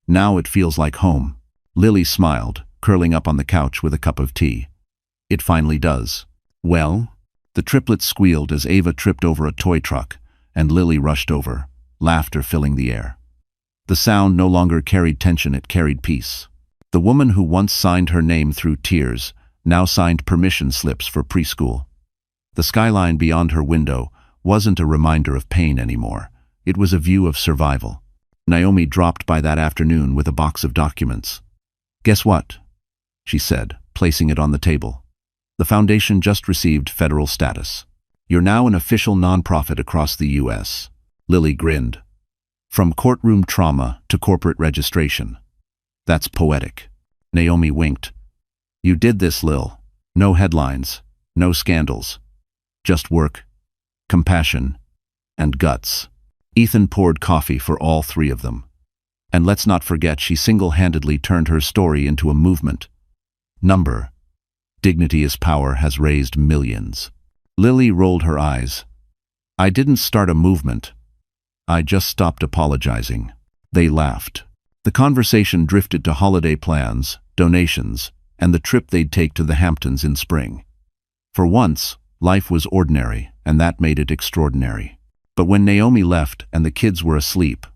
S1: "Now it feels like home." Lily smiled, curling up on the couch with a cup of tea. "It finally does." "Well?" The triplets squealed as Ava tripped over a toy truck, and Lily rushed over, laughter filling the air. The sound no longer carried tension, it carried peace. The woman who once signed her name through tears now signed permission slips for preschool. The skyline beyond her window wasn't a reminder of pain anymore. It was a view of survival. Naomi dropped by that afternoon with a box of documents. "Guess what?" she said, placing it on the table. "The foundation just received federal status. You're now an official nonprofit across the U.S." Lily grinned. "From courtroom trauma to corporate registration. That's poetic." Naomi winked. "You did this, Lil. No headlines, no scandals. Just work, compassion, and guts." Ethan poured coffee for all three of them. And let's not forget, she single-handedly turned her story into a movement. Number. Dignity is Power has raised millions. Lily rolled her eyes. "I didn't start a movement. I just stopped apologizing." They laughed. The conversation drifted to holiday plans, donations, and the trip they'd take to the Hamptons in spring. For once, life was ordinary, and that made it extraordinary. But when Naomi left and the kids were asleep,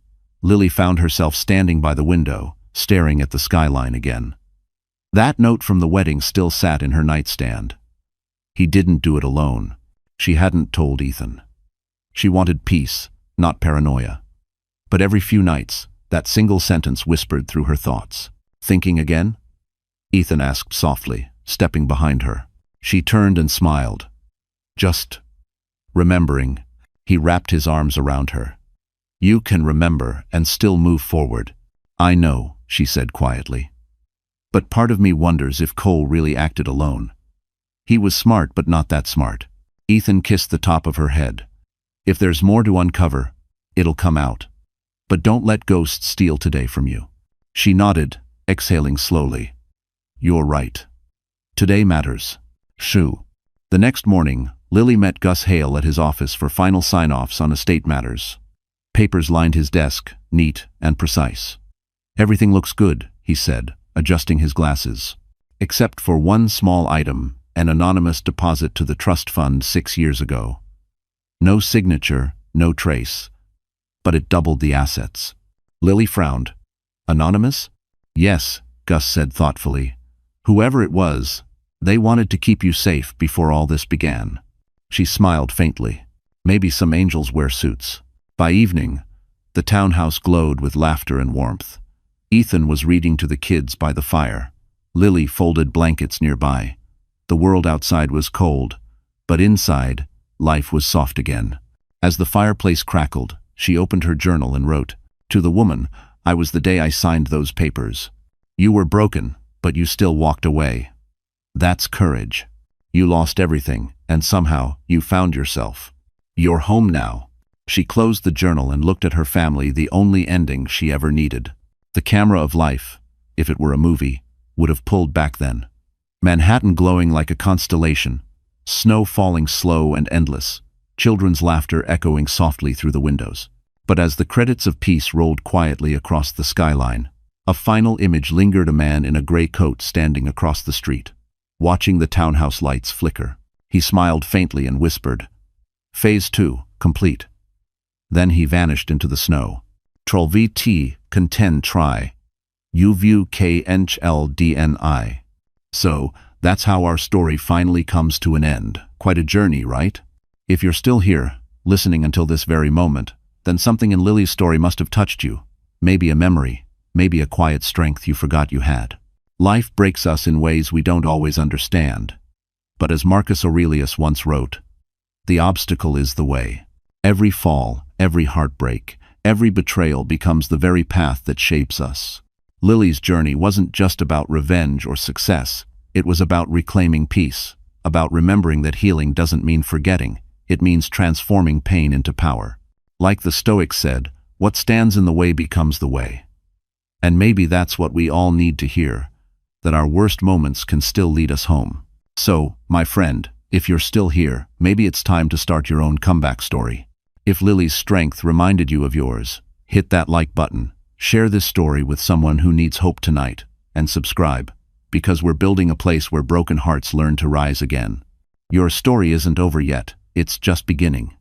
S1: Lily found herself standing by the window, staring at the skyline again. That note from the wedding still sat in her nightstand. He didn't do it alone. She hadn't told Ethan. She wanted peace, not paranoia. But every few nights, that single sentence whispered through her thoughts. "Thinking again?" Ethan asked softly, stepping behind her. She turned and smiled. "Just remembering." He wrapped his arms around her. "You can remember and still move forward." "I know," she said quietly. "But part of me wonders if Cole really acted alone. He was smart, but not that smart." Ethan kissed the top of her head. "If there's more to uncover, it'll come out. But don't let ghosts steal today from you." She nodded, exhaling slowly. "You're right. Today matters." Shoo. The next morning, Lily met Gus Hale at his office for final sign-offs on estate matters. Papers lined his desk, neat and precise. "Everything looks good," he said, adjusting his glasses. "Except for one small item, an anonymous deposit to the trust fund 6 years ago. No signature, no trace. But it doubled the assets." Lily frowned. "Anonymous?" "Yes," Gus said thoughtfully. "Whoever it was, they wanted to keep you safe before all this began." She smiled faintly. "Maybe some angels wear suits." By evening, the townhouse glowed with laughter and warmth. Ethan was reading to the kids by the fire. Lily folded blankets nearby. The world outside was cold, but inside, life was soft again. As the fireplace crackled, she opened her journal and wrote, "To the woman, I was the day I signed those papers. You were broken, but you still walked away. That's courage. You lost everything, and somehow you found yourself. You're home now." She closed the journal and looked at her family, the only ending she ever needed. The camera of life, if it were a movie, would have pulled back then. Manhattan glowing like a constellation, snow falling slow and endless, children's laughter echoing softly through the windows. But as the credits of peace rolled quietly across the skyline, a final image lingered: a man in a gray coat standing across the street, watching the townhouse lights flicker. He smiled faintly and whispered, "Phase 2, complete." Then he vanished into the snow. Trollvt conten try. UVKNHLDNI. So, that's how our story finally comes to an end. Quite a journey, right? If you're still here, listening until this very moment, then something in Lily's story must have touched you. Maybe a memory, maybe a quiet strength you forgot you had. Life breaks us in ways we don't always understand. But as Marcus Aurelius once wrote, "The obstacle is the way." Every fall, every heartbreak, every betrayal becomes the very path that shapes us. Lily's journey wasn't just about revenge or success. It was about reclaiming peace, about remembering that healing doesn't mean forgetting. It means transforming pain into power. Like the Stoics said, what stands in the way becomes the way. And maybe that's what we all need to hear, that our worst moments can still lead us home. So, my friend, if you're still here, maybe it's time to start your own comeback story. If Lily's strength reminded you of yours, hit that like button, share this story with someone who needs hope tonight, and subscribe, because we're building a place where broken hearts learn to rise again. Your story isn't over yet, it's just beginning.